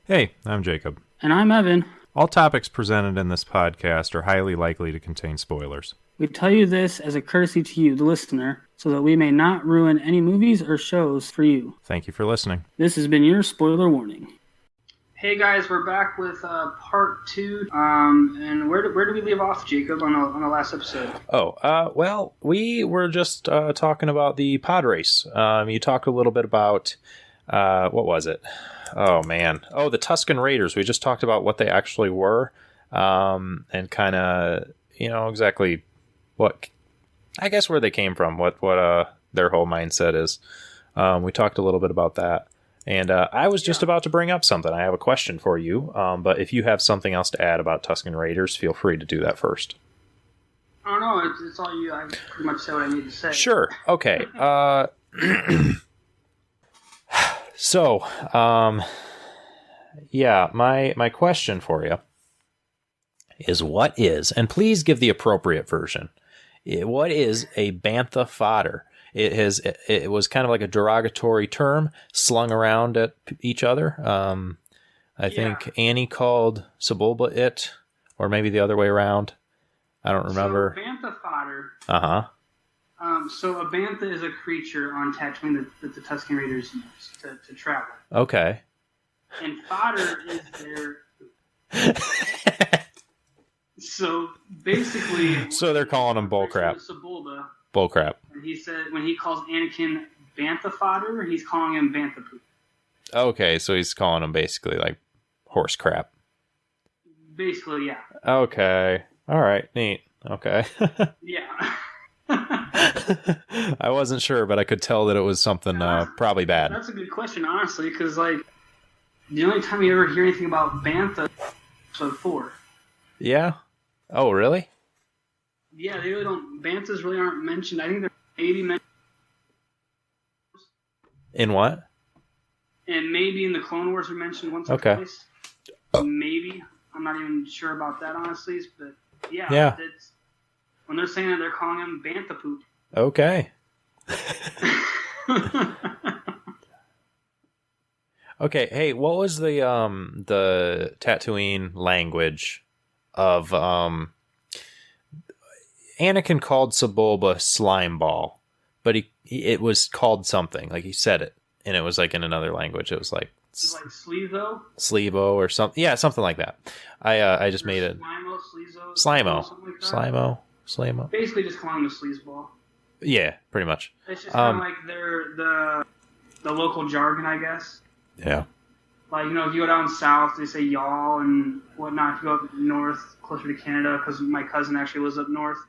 Hey, I'm Jacob. And I'm Evan. All topics presented in this podcast are highly likely to contain spoilers. We tell you this as a courtesy to you, the listener, so that we may not ruin any movies or shows for you. Thank you for listening. This has been your spoiler warning. Hey guys, we're back with part 2. And where do we leave off, Jacob, on the last episode? Well, we were just talking about the pod race. You talked a little bit about, what was it? Oh, man. Oh, the Tusken Raiders. We just talked about what they actually were, and kind of, exactly what, I guess where they came from, what their whole mindset is. We talked a little bit about that. And I was just about to bring up something. I have a question for you, but if you have something else to add about Tusken Raiders, feel free to do that first. I don't know. It's all you. I pretty much say what I need to say. Sure. Okay. So, my question for you is what is, and please give the appropriate version, what is a bantha fodder? It was kind of like a derogatory term slung around at each other. I think Annie called Sebulba it, or maybe the other way around. I don't remember. So bantha fodder. So a bantha is a creature on Tatooine that the Tusken Raiders use to travel. Okay. And fodder is their... So basically... So they're calling him bullcrap. Sebulba. Bullcrap. And he said when he calls Anakin bantha fodder, he's calling him bantha poop. Okay, so he's calling him basically like horse crap. Basically, yeah. Okay. All right. Neat. Okay. Yeah. I wasn't sure, but I could tell that it was something probably bad. That's a good question, honestly, because the only time you ever hear anything about bantha is episode 4. Yeah. Oh, really? Yeah, they really don't. Banthas really aren't mentioned. I think they're 80 mentioned. In what? And maybe in the Clone Wars are mentioned once or twice. Maybe. I'm not even sure about that, honestly. But yeah. It's, when they're saying that, they're calling him bantha poop. Okay. Okay. Hey, what was the Tatooine language of Anakin called Sebulba slime ball, but it was called something. Like he said it, and it was like in another language. It was like Sleevo? Sleevo or something. Yeah, something like that. I just made it. Slimo, Sleezo. Slimo. Slimo. Basically just calling him a sleazeball. Yeah, pretty much. It's just kind of like the local jargon, I guess. Yeah. Like, if you go down south, they say y'all and whatnot. If you go up north, closer to Canada, because my cousin actually lives up north.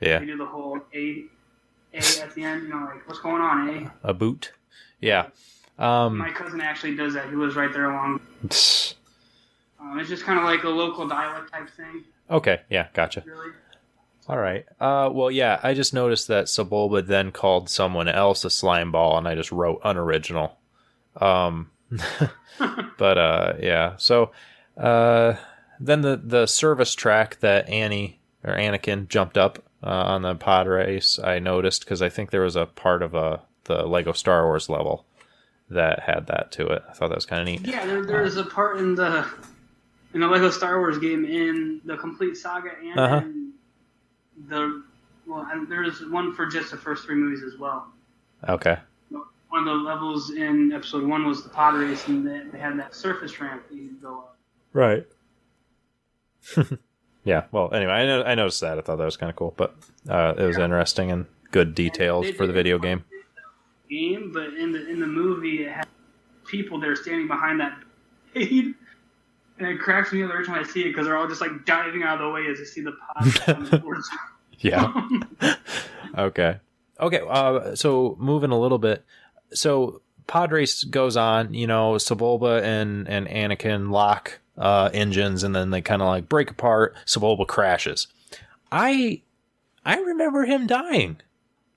Yeah. They do the whole A at the end, like, what's going on, eh? A boot. Yeah. My cousin actually does that. He lives right there along. It's just kind of like a local dialect type thing. Okay, yeah, gotcha. Really? All right. Well, yeah, I just noticed that Sebulba then called someone else a slime ball, and I just wrote unoriginal. But, yeah. So, then the service track that Anakin jumped up on the pod race, I noticed, because I think there was a part of the Lego Star Wars level that had that to it. I thought that was kind of neat. Yeah, there's a part in the Lego Star Wars game in the Complete Saga and there's one for just the first 3 movies as well. Okay. One of the levels in episode 1 was the pod race, and they had that surface ramp that you could go up. Right. Yeah, well, anyway, I noticed that. I thought that was kind of cool, but it was interesting and good details for the video game. But in the movie, it had people that are standing behind that blade, and it cracks me up every time I see it because they're all just like diving out of the way as they see the pod on the boards. Yeah. Okay. So moving a little bit. So pod race goes on. Sebulba and Anakin lock engines, and then they kind of like break apart. Sebulba crashes. I remember him dying.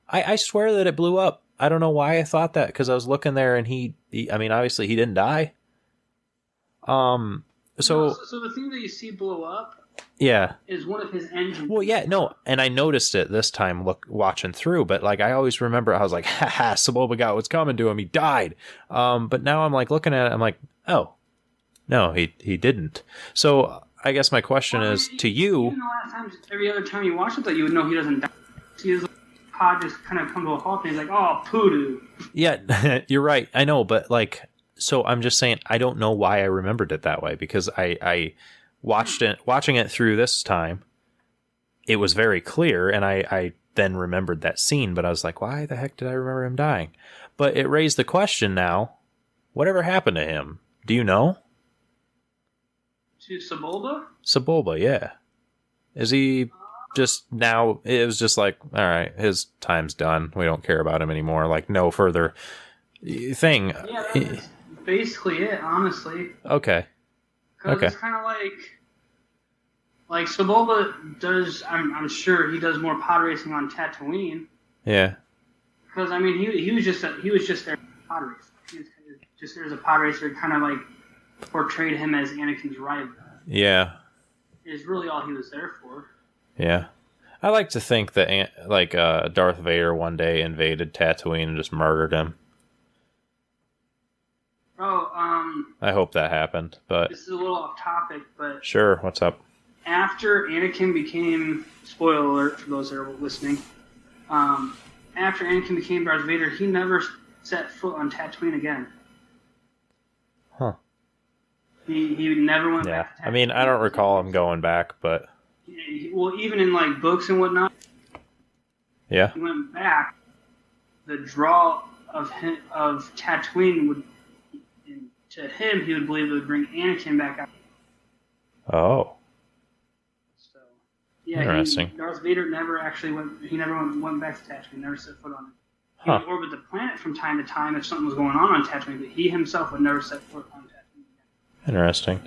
I swear that it blew up. I don't know why I thought that, because I was looking there and he obviously he didn't die. So the thing that you see blow up, yeah, is one of his engines. Well, yeah, no, and I noticed it this time watching through, but like I always remember, I was like, Sebulba got what's coming to him. He died. But now I'm like looking at it, I'm like, oh, No, he didn't. So I guess my question is to you. Even the last time, every other time you watch it, that you would know he doesn't die. He was like, pod just kind of come to a halt, and he's like, "Oh, poodoo." Yeah, you're right. I know, but like, so I'm just saying I don't know why I remembered it that way because I watching it through this time. It was very clear, and I then remembered that scene, but I was like, why the heck did I remember him dying? But it raised the question now, whatever happened to him? Do you know? To Sebulba? Sebulba, yeah. Is he just now, it was just like, all right, his time's done. We don't care about him anymore. Like, no further thing. Yeah, that's basically it, honestly. Okay. Because it's kind of like Sebulba does. I'm sure he does more pod racing on Tatooine. Yeah. Because I mean, he was just there for pod racing. He was just there as a pod racer, kind of like portrayed him as Anakin's rival. Yeah. Is really all he was there for. Yeah. I like to think that Darth Vader one day invaded Tatooine and just murdered him. Oh, I hope that happened, but this is a little off topic, but sure, what's up? After Anakin became, spoiler alert for those that are listening, after Anakin became Darth Vader, he never set foot on Tatooine again. Huh. He never went back to Tatooine. I mean, I don't recall him going back, but... Well, even in, like, books and whatnot, yeah, he went back. The draw of Tatooine would... To him, he would believe it would bring Anakin back out. Oh. So, yeah, interesting. Darth Vader never actually went. He never went back to Tatooine. Never set foot on it. He would orbit the planet from time to time if something was going on Tatooine, but he himself would never set foot on Tatooine again. Interesting.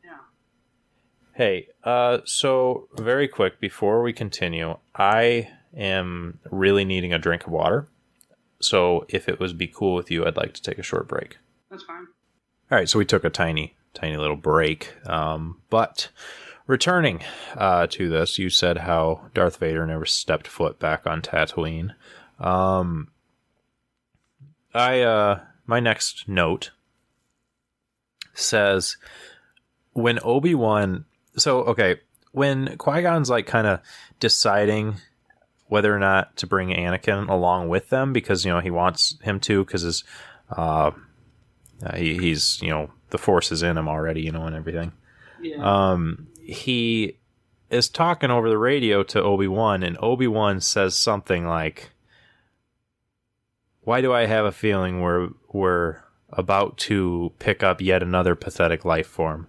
Yeah. Hey, so very quick before we continue, I am really needing a drink of water. So if it would be cool with you, I'd like to take a short break. That's fine. All right, so we took a tiny little break. But returning to this, you said how Darth Vader never stepped foot back on Tatooine. My next note says when Obi-Wan... So, okay, when Qui-Gon's like kind of deciding whether or not to bring Anakin along with them because, you know, he wants him to because his... he's, you know, the Force is in him already, you know, and everything. Yeah. He is talking over the radio to Obi-Wan, and Obi-Wan says something like, "Why do I have a feeling we're about to pick up yet another pathetic life form?"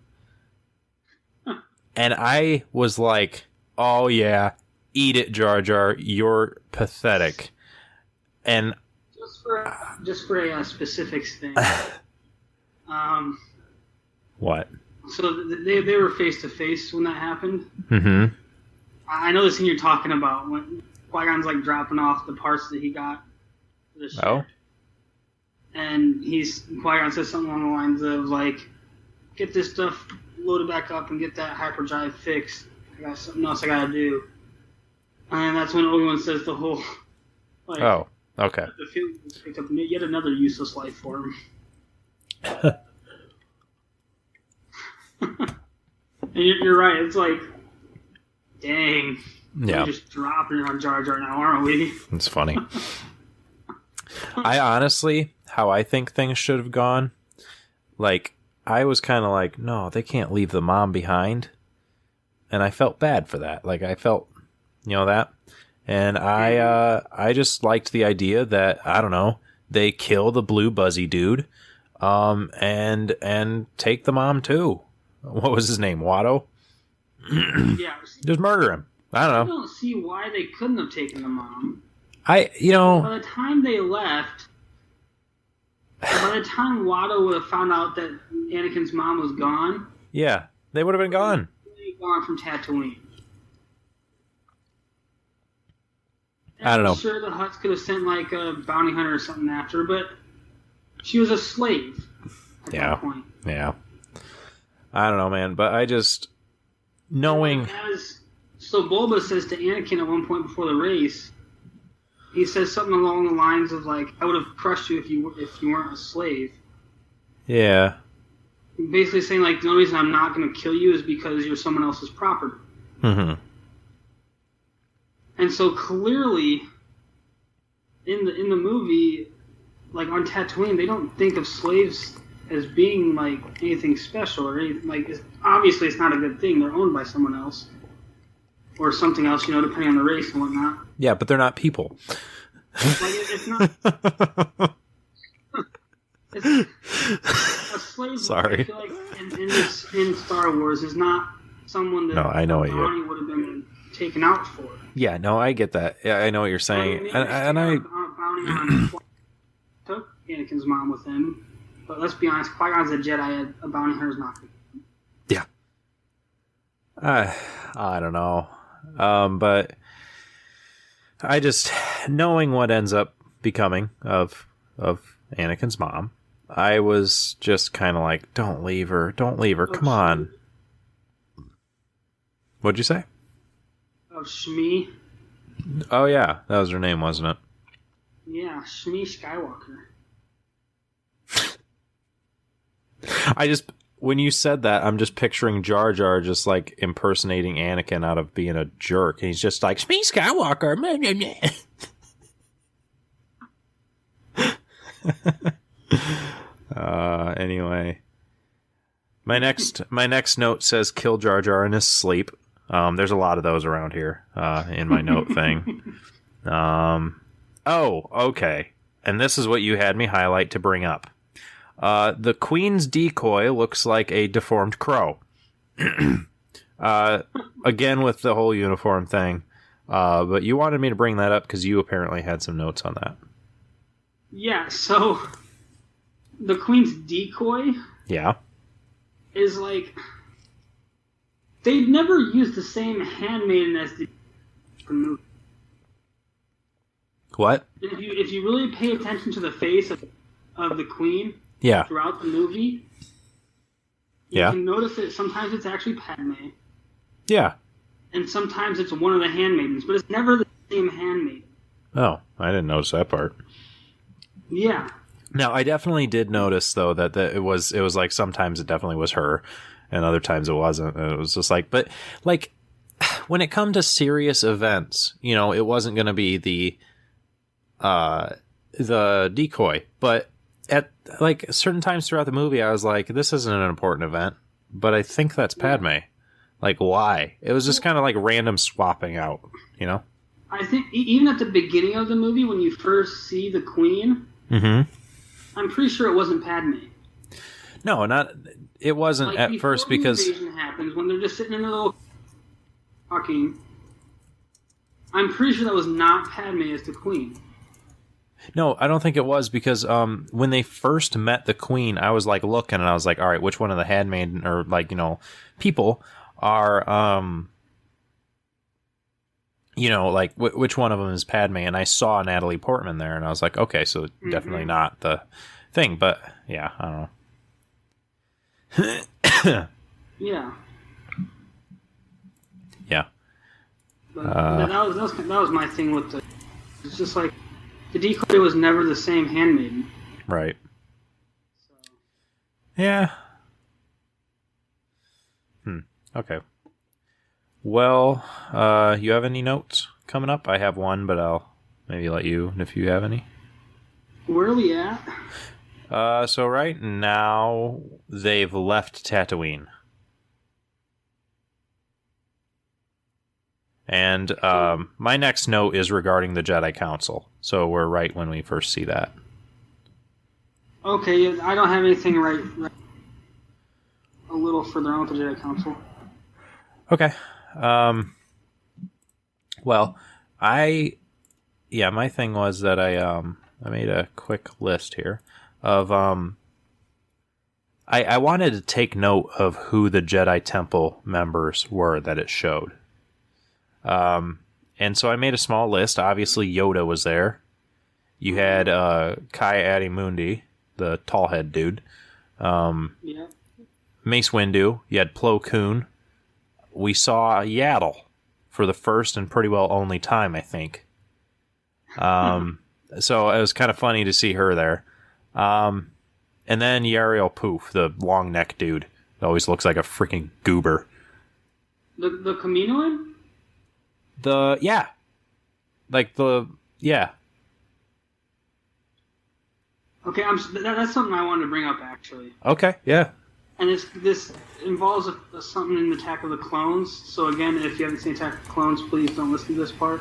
And I was like, "Oh yeah, eat it, Jar Jar. You're pathetic." And just for a specifics thing. What? So they were face to face when that happened. Mm-hmm. I know the scene you're talking about when Qui-Gon's like dropping off the parts that he got for the ship. Oh. And Qui-Gon says something along the lines of like, "Get this stuff loaded back up and get that hyperdrive fixed. I got something else I gotta do." And that's when Obi-Wan says the whole like, oh, okay. The feeling was picked up yet another useless life form. And you're right. It's like, dang. Yeah. We're just dropping it on Jar Jar now, aren't we? It's funny. I honestly, how I think things should have gone, like, I was kind of like, no, they can't leave the mom behind. And I felt bad for that. Like, I felt, you know, that. And I just liked the idea that, I don't know, they kill the blue buzzy dude, and take the mom too. What was his name? Watto? Yeah. Just murder him. I don't know. I don't see why they couldn't have taken the mom. By the time they left, by the time Watto would have found out that Anakin's mom was gone, yeah, they would have been gone. Gone from Tatooine. I don't know. I'm sure the Hutts could have sent like a bounty hunter or something after her, but she was a slave at that point. Yeah. I don't know, man, but I just knowing. So Bulba says to Anakin at one point before the race, he says something along the lines of like, "I would have crushed you if you weren't a slave." Yeah. basically saying like the only reason I'm not going to kill you is because you're someone else's property. Mm-hmm. And so clearly, in the movie, like on Tatooine, they don't think of slaves as being like anything special or anything. Like obviously, it's not a good thing. They're owned by someone else or something else, depending on the race and whatnot. Yeah, but they're not people. Like it's not. A slave. Sorry. I feel like in Star Wars is not someone that I know what Bounty would have been taken out for. Yeah, no, I get that. Yeah, I know what you're saying. Bounty took Anakin's mom with him, but let's be honest, Qui-Gon's a Jedi. A bounty hunter's not. Yeah. I don't know, but I just knowing what ends up becoming of Anakin's mom, I was just kind of like, don't leave her, come on. What'd you say? Of Shmi. Oh yeah, that was her name, wasn't it? Yeah, Shmi Skywalker. When you said that, I'm just picturing Jar Jar just like impersonating Anakin out of being a jerk. And he's just like, Shmi Skywalker. Meh, meh, meh. Anyway. My next note says kill Jar Jar in his sleep. There's a lot of those around here in my note thing. Oh, okay. And this is what you had me highlight to bring up. The Queen's decoy looks like a deformed crow. Again, with the whole uniform thing. But you wanted me to bring that up because you apparently had some notes on that. Yeah, so the Queen's decoy is like... They've never used the same handmaiden as the movie. What? If you really pay attention to the face of the Queen throughout the movie, you can notice that sometimes it's actually Padme. Yeah. And sometimes it's one of the handmaidens, but it's never the same handmaiden. Oh, I didn't notice that part. Yeah. Now, I definitely did notice, though, that it was like sometimes it definitely was her, and other times it wasn't. It was just like, but like when it come to serious events, it wasn't going to be the decoy, but at like certain times throughout the movie, I was like, this isn't an important event, but I think that's Padme. Like, why? It was just kind of like random swapping out, I think even at the beginning of the movie, when you first see the Queen, I'm pretty sure it wasn't Padme. No, it wasn't at first because the invasion happens, when they're just sitting in a little talking. I'm pretty sure that was not Padme as the Queen. No, I don't think it was because when they first met the Queen, I was like looking and I was like, all right, which one of the handmaiden or like, people are, like which one of them is Padme? And I saw Natalie Portman there and I was like, okay, so definitely not the thing, but yeah, I don't know. Yeah. Yeah. But that was my thing with the... It's just like, the decoy was never the same handmaiden. Right. So. Yeah. Okay. Well, you have any notes coming up? I have one, but I'll maybe let you, if you have any. Where are we at? So right now, they've left Tatooine. And my next note is regarding the Jedi Council. So we're right when we first see that. Okay, I don't have anything right a little further on with the Jedi Council. Okay. Well, my thing was that I made a quick list here of I wanted to take note of who the Jedi Temple members were that it showed. And so I made a small list. Obviously, Yoda was there. You had Ki-Adi-Mundi, the tall head dude. Mace Windu. You had Plo Koon. We saw Yaddle for the first and pretty well only time, I think. So it was kind of funny to see her there. And And then Yariel Poof, the long neck dude, always looks like a freaking goober. The Kaminoan? Yeah. Okay, that's something I wanted to bring up, actually. Okay, yeah. And this involves something in Attack of the Clones. So again, if you haven't seen Attack of the Clones, please don't listen to this part.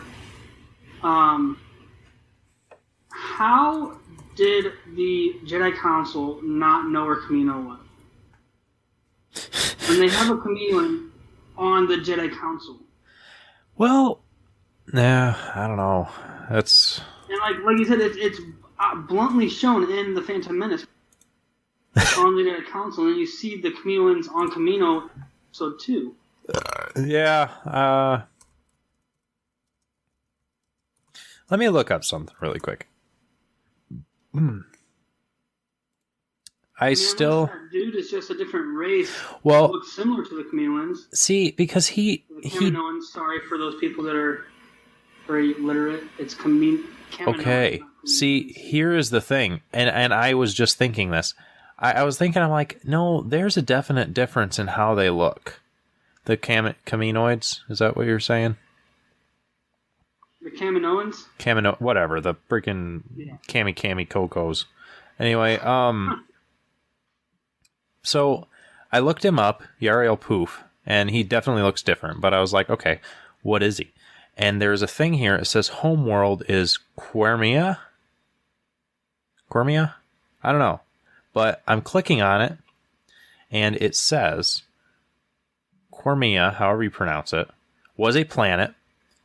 How did the Jedi Council not know where Kamino was? When they have a Kaminoan on the Jedi Council. Well, nah, I don't know. That's... And like you said, it's bluntly shown in the Phantom Menace on the Jedi Council, and you see the Kaminoans on Kamino episode 2. Yeah, let me look up something really quick. Still... That dude is just a different race. Well... looks similar to the Kaminoans. See, because The Kaminoans, sorry for those people that are very literate, it's Kamino. Okay, see, here is the thing, and I was just thinking this. I was thinking, I'm like, no, there's a definite difference in how they look. The Kaminoids, is that what you're saying? The Kaminoans? Whatever, the freaking Kami Cocos. Anyway, so I looked him up, Yariel Poof, and he definitely looks different, but I was like, okay, what is he? And there's a thing here, it says homeworld is Quermia? Quermia? I don't know. But I'm clicking on it, and it says Quermia, however you pronounce it, was a planet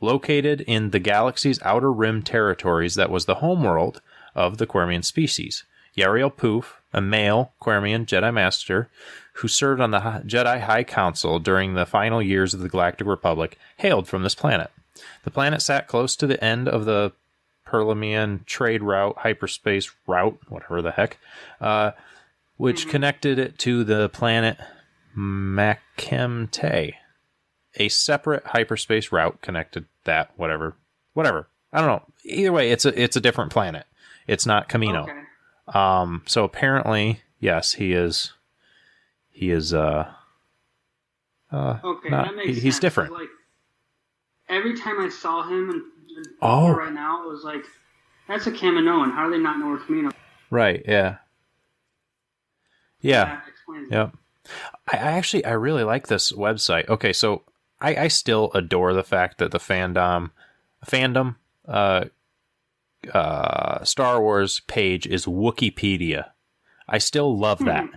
located in the galaxy's outer rim territories that was the homeworld of the Quermian species. Yariel Poof, a male Quermian Jedi Master who served on the Jedi High Council during the final years of the Galactic Republic, hailed from this planet. The planet sat close to the end of the Perlemian trade route, hyperspace route, whatever the heck, which connected it to the planet Makemte. A separate hyperspace route connected that, whatever. I don't know. Either way, it's a different planet. It's not Kamino. Okay. So apparently, yes, he is. Okay, that makes sense. He's different. Like, every time I saw him and right now, it was like, that's a Kaminoan. How do they not know where Kamino? Right. Yeah. Yeah. That explains Yep. I really like this website. Okay, so I still adore the fact that the fandom Star Wars page is Wikipedia. I still love that.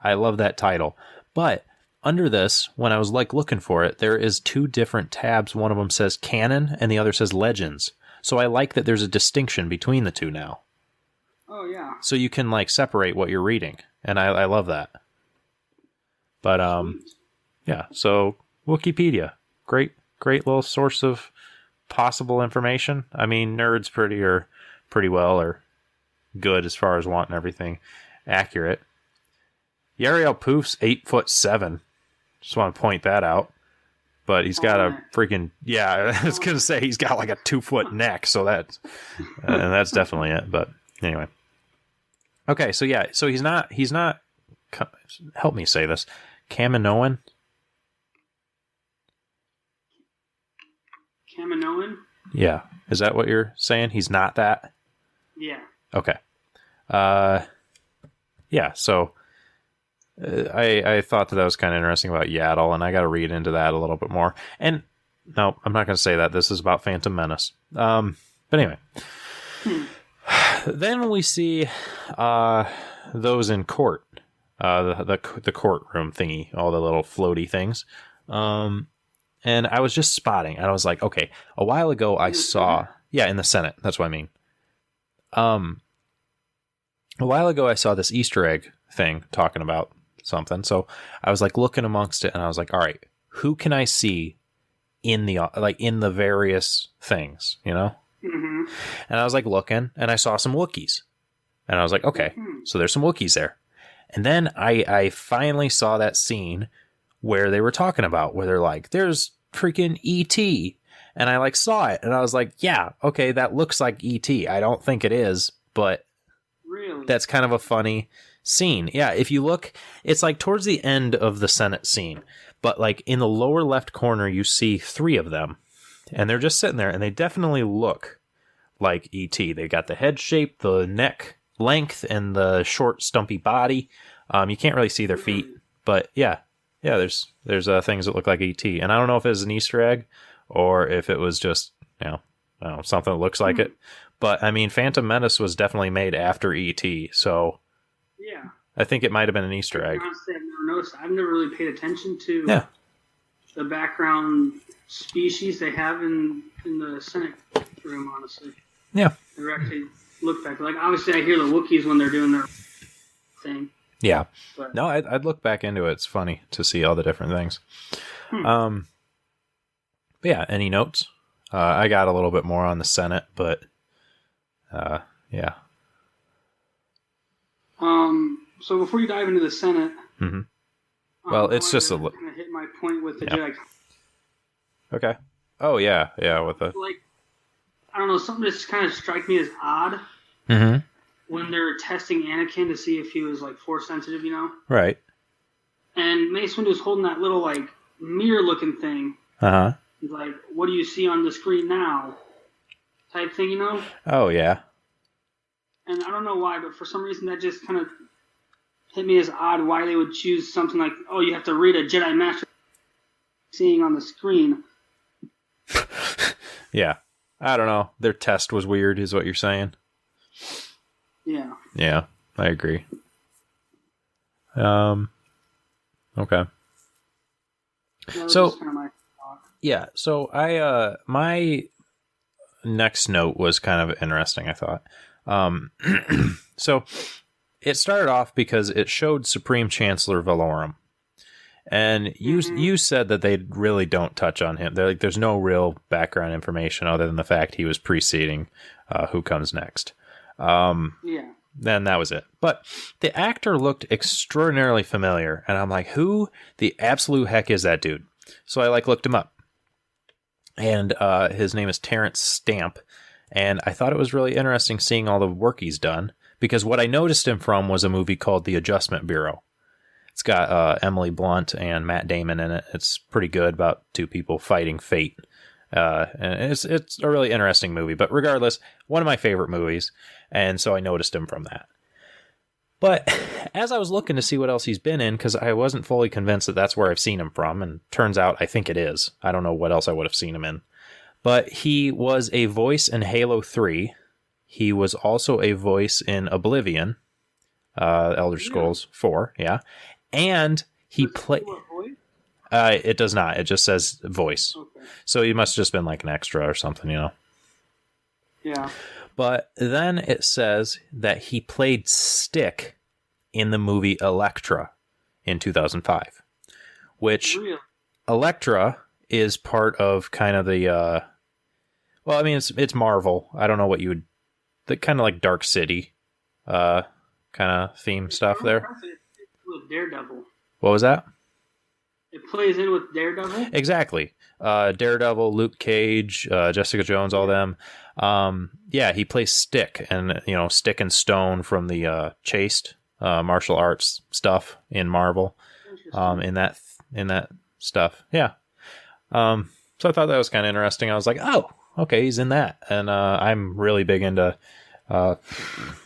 I love that title. But under this, when I was like looking for it, there is 2 different tabs. One of them says canon and the other says legends. So I like that there's a distinction between the 2 now. Oh, yeah. So you can like separate what you're reading. And I love that. But yeah, so Wikipedia. Great little source of possible information. I mean, nerds pretty well or good as far as wanting everything accurate. Yariel Poof's 8'7". Just want to point that out. But he's got a freaking, I was going to say he's got like a 2-foot neck. So that's definitely it. But anyway. Okay. So yeah. So he's not, help me say this. Kaminoan? Kaminoan? Yeah. Is that what you're saying? He's not that? Yeah. Okay. Yeah. So I thought that was kind of interesting about Yaddle, and I got to read into that a little bit more. And no, I'm not going to say that. This is about Phantom Menace. But anyway, then we see those in court, the courtroom thingy, all the little floaty things. And I was just spotting, and I was like, okay, a while ago I saw, in the Senate. That's what I mean. A while ago I saw this Easter egg thing talking about something. So I was like looking amongst it, and I was like, all right, who can I see in the various things, you know? Mm-hmm. And I was like looking, and I saw some Wookiees, and I was like, okay, so there's some Wookiees there. And then I finally saw that scene where they were talking about, where they're like, there's freaking E.T. And I like saw it, and I was like, yeah, okay, that looks like E.T. I don't think it is, but really, that's kind of a funny scene. Yeah, if you look, it's like towards the end of the Senate scene, but like in the lower left corner, you see 3 of them, and they're just sitting there, and they definitely look like E.T. They got the head shape, the neck length, and the short, stumpy body. You can't really see their feet, but yeah, there's things that look like E.T. And I don't know if it was an Easter egg or if it was just, I don't know, something that looks like it. But I mean, Phantom Menace was definitely made after E.T., so yeah, I think it might have been an Easter egg. Honestly, I've never noticed. I've never really paid attention to the background species they have in the Senate room. Honestly, yeah, never actually looked back. Like obviously, I hear the Wookiees when they're doing their thing. Yeah, but, no, I'd look back into it. It's funny to see all the different things. But yeah, any notes? I got a little bit more on the Senate, but yeah. So before you dive into the Senate, well, it's just kind of hit my point with the Jedi. Okay. Oh yeah, with the like, I don't know, something that's kind of strike me as odd. When they're testing Anakin to see if he was like Force sensitive, you know? Right. And Mace Windu was holding that little like mirror-looking thing. He's like, "What do you see on the screen now?" Type thing, you know? Oh yeah. And I don't know why, but for some reason that just kind of hit me as odd. Why they would choose something like, "Oh, you have to read a Jedi Master seeing on the screen." Yeah. I don't know. Their test was weird, is what you're saying. Yeah. Yeah, I agree. Okay. So, kind of my thought. Yeah, so I my next note was kind of interesting, I thought. So it started off because it showed Supreme Chancellor Valorum. And you said that they really don't touch on him. They're like, there's no real background information other than the fact he was preceding who comes next. Yeah. Then that was it. But the actor looked extraordinarily familiar, and I'm like, who the absolute heck is that dude? So I looked him up, and his name is Terrence Stamp, and I thought it was really interesting seeing all the work he's done, because what I noticed him from was a movie called The Adjustment Bureau. It's got Emily Blunt and Matt Damon in it. It's pretty good, about 2 people fighting fate. And it's a really interesting movie, but regardless, one of my favorite movies, and so I noticed him from that. But as I was looking to see what else he's been in, because I wasn't fully convinced that that's where I've seen him from, and turns out I think it is. I don't know what else I would have seen him in. But he was a voice in Halo 3. He was also a voice in Oblivion, Elder Scrolls 4, yeah. And he played... It does not. It just says voice. Okay. So he must have just been like an extra or something, you know? Yeah. But then it says that he played Stick in the movie Elektra in 2005. Which, really? Elektra is part of kind of the... well, I mean, it's Marvel. I don't know what you would... The kind of like Dark City kind of theme stuff there. With Daredevil. What was that? It plays in with Daredevil? Exactly. Daredevil, Luke Cage, Jessica Jones, all them. Yeah, he plays Stick, and Stick and Stone from the Chased martial arts stuff in Marvel. In that stuff. Yeah. So I thought that was kind of interesting. I was like, oh, okay, he's in that. And I'm really big into the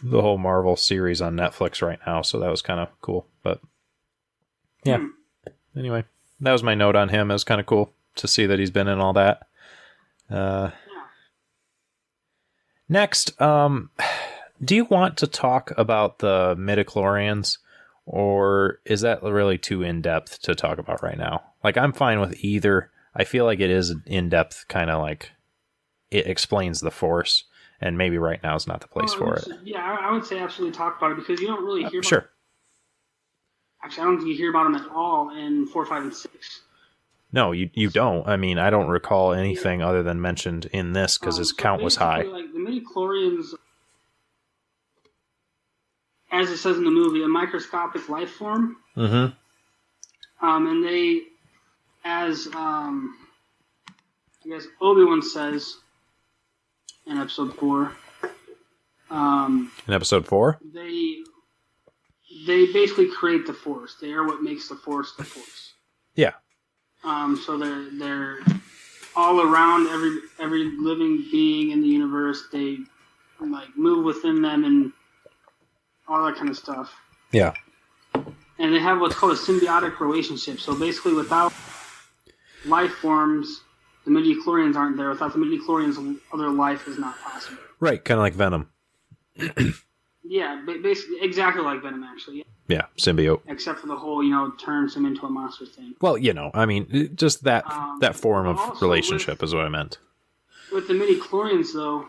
whole Marvel series on Netflix right now, so that was kind of cool. But yeah. Anyway, that was my note on him. It was kind of cool to see that he's been in all that. Next, do you want to talk about the midichlorians, or is that really too in-depth to talk about right now? Like, I'm fine with either. I feel like it is in-depth, kind of like it explains the Force, and maybe right now is not the place for it. Yeah, I would say absolutely talk about it, because you don't really hear about Sure. Actually, I don't think you hear about them at all in 4, 5, and 6. No, you don't. I mean, I don't recall anything other than mentioned in this, because his count was high. Like, the midichlorians, as it says in the movie, a microscopic life form. Mm-hmm. And they, as I guess Obi-Wan says in Episode 4. In Episode 4? they basically create the Force. They are what makes the Force the Force. Yeah. So they're all around every living being in the universe. They like move within them and all that kind of stuff. Yeah. And they have what's called a symbiotic relationship. So basically, without life forms, the midichlorians aren't there. Without the midichlorians, other life is not possible. Right, kind of like Venom. Yeah, basically exactly like Venom, actually. Yeah, symbiote. Except for the whole, turns him into a monster thing. Well, I mean, just that form of relationship is what I meant. With the midichlorians, though,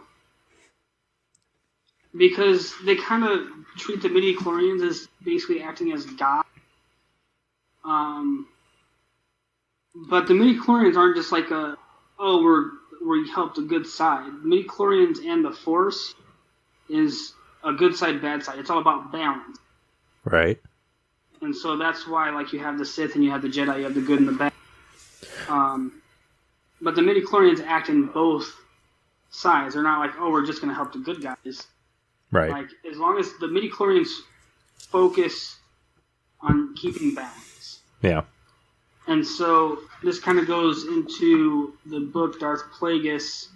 because they kind of treat the midichlorians as basically acting as God. But the midichlorians aren't just like we helped a good side. The midichlorians and the Force is a good side, bad side. It's all about balance. Right. And so that's why, like, you have the Sith and you have the Jedi, you have the good and the bad. But the midichlorians act in both sides. They're not like, we're just going to help the good guys. Right. Like, as long as the midichlorians focus on keeping balance. Yeah. And so this kind of goes into the book Darth Plagueis.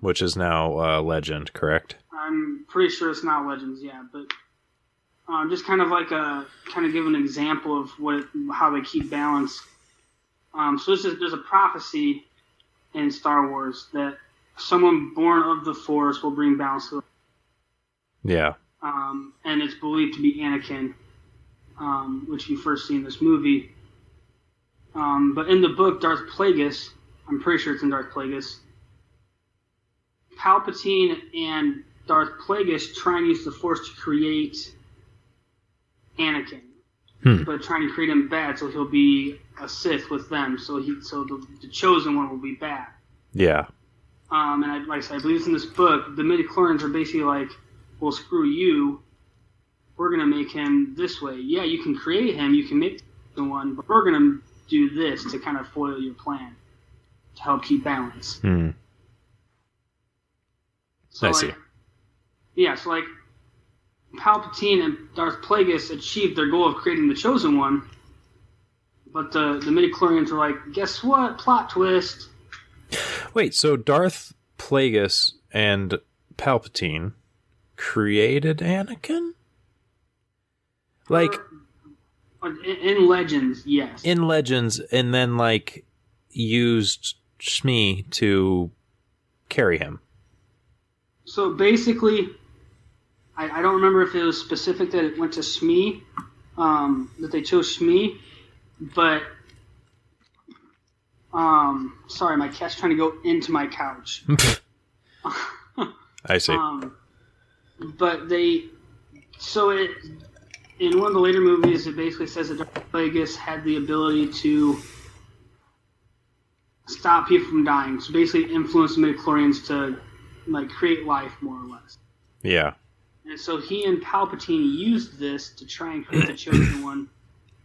Which is now Legend, correct? I'm pretty sure it's not Legends, yeah. But just kind of give an example of how they keep balance. So there's a prophecy in Star Wars that someone born of the Force will bring balance to the Yeah. and it's believed to be Anakin, which you first see in this movie. But in the book Darth Plagueis, I'm pretty sure it's in Darth Plagueis, Palpatine and Darth Plagueis try and use the Force to create Anakin, but trying to create him bad, so he'll be a Sith with them. So the chosen one will be bad. Yeah. And like I said, I believe it's in this book. The midichlorians are basically like, well, screw you. We're gonna make him this way. Yeah, you can create him, you can make the one, but we're gonna do this to kind of foil your plan to help keep balance. So I see. Yeah, so like Palpatine and Darth Plagueis achieved their goal of creating the chosen one, but the midichlorians are like, guess what? Plot twist. Wait, so Darth Plagueis and Palpatine created Anakin? Like in Legends, yes. In Legends, and then like used Shmi to carry him. So basically, I don't remember if it was specific that it went to Shmi, that they chose Shmi, but sorry, my cat's trying to go into my couch. I see. But in one of the later movies, it basically says that Darth Plagueis had the ability to stop people from dying. So basically influence the midichlorians to like create life, more or less. Yeah. And so he and Palpatine used this to try and create the chosen one,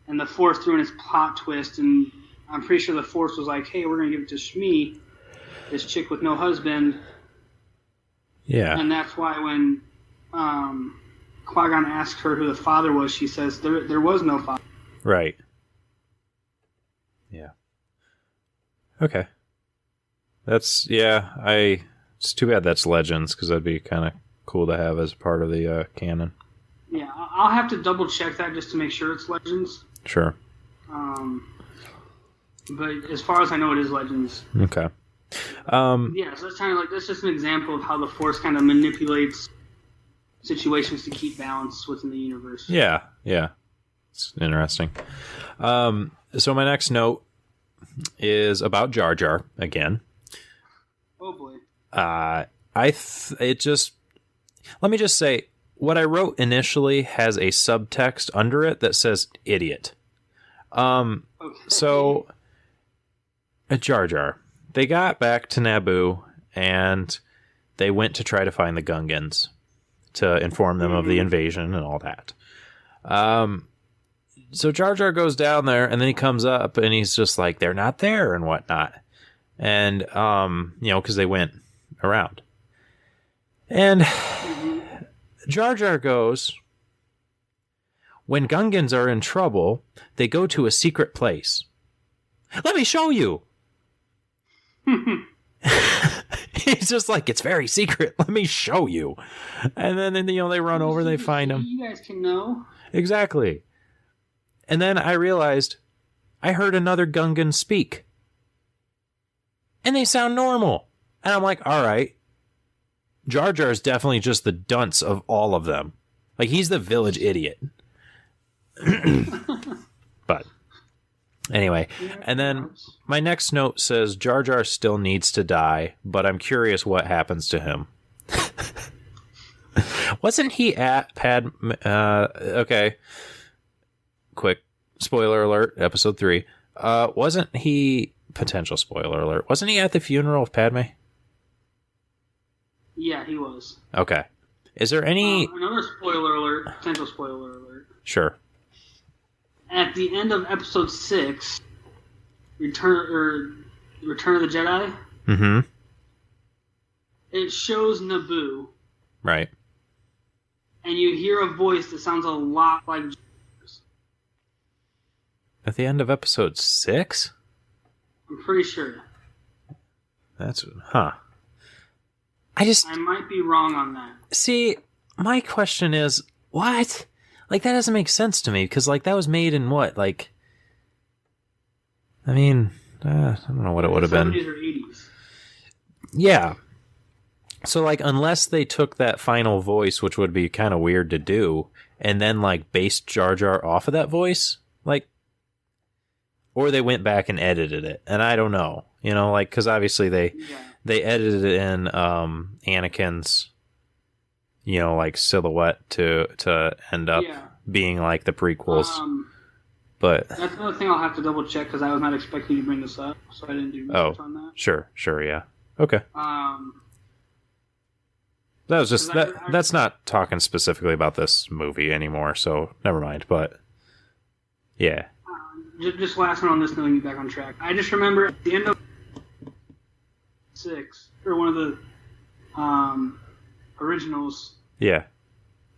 and the Force threw in its plot twist, and I'm pretty sure the Force was like, hey, we're going to give it to Shmi, this chick with no husband. Yeah. And that's why when Qui-Gon asked her who the father was, she says, there was no father. Right. Yeah. Okay. It's too bad that's Legends, because that'd be kind of cool to have as part of the canon. Yeah, I'll have to double check that just to make sure it's Legends. Sure. But as far as I know, it is Legends. Okay. Yeah, so that's just an example of how the Force kind of manipulates situations to keep balance within the universe. Yeah. It's interesting. So my next note is about Jar Jar again. Oh boy. Let me just say, what I wrote initially has a subtext under it that says idiot. Okay. So, Jar Jar, they got back to Naboo and they went to try to find the Gungans to inform them of the invasion and all that. So Jar Jar goes down there and then he comes up and he's just like, they're not there and whatnot. And, because they went around. And Jar Jar goes, When Gungans are in trouble, they go to a secret place. Let me show you. He's just like, it's very secret. Let me show you. And then they run over, they find him. You guys can know. Exactly. And then I realized I heard another Gungan speak. And they sound normal. And I'm like, all right. Jar Jar is definitely just the dunce of all of them. Like, he's the village idiot. But anyway, and then my next note says Jar Jar still needs to die, but I'm curious what happens to him. Wasn't he at okay. Quick spoiler alert, episode 3. Wasn't he, potential spoiler alert, wasn't he at the funeral of Padme? Yeah, he was. Okay. Is there any... another spoiler alert, potential spoiler alert. Sure. At the end of episode 6, Return of the Jedi, mm-hmm. It shows Naboo. Right. And you hear a voice that sounds a lot like Jar's. At the end of episode 6? I'm pretty sure. That's... Huh. I might be wrong on that. See, my question is, what? Like, that doesn't make sense to me, because, like, that was made in what? Like, I mean, I don't know what it would have been. 70s or 80s. Yeah. So, like, unless they took that final voice, which would be kind of weird to do, and then, like, based Jar Jar off of that voice, like, or they went back and edited it, and I don't know. You know, like, because obviously they edited it in Anakin's, you know, like, silhouette to end up being like the prequels. But that's another thing I'll have to double check, because I was not expecting you to bring this up, so I didn't do research on that. Sure, yeah, okay. That was just that's not talking specifically about this movie anymore, so never mind. But yeah. Just last one on this, knowing you back on track. I just remember at the end of 6, or one of the originals. Yeah.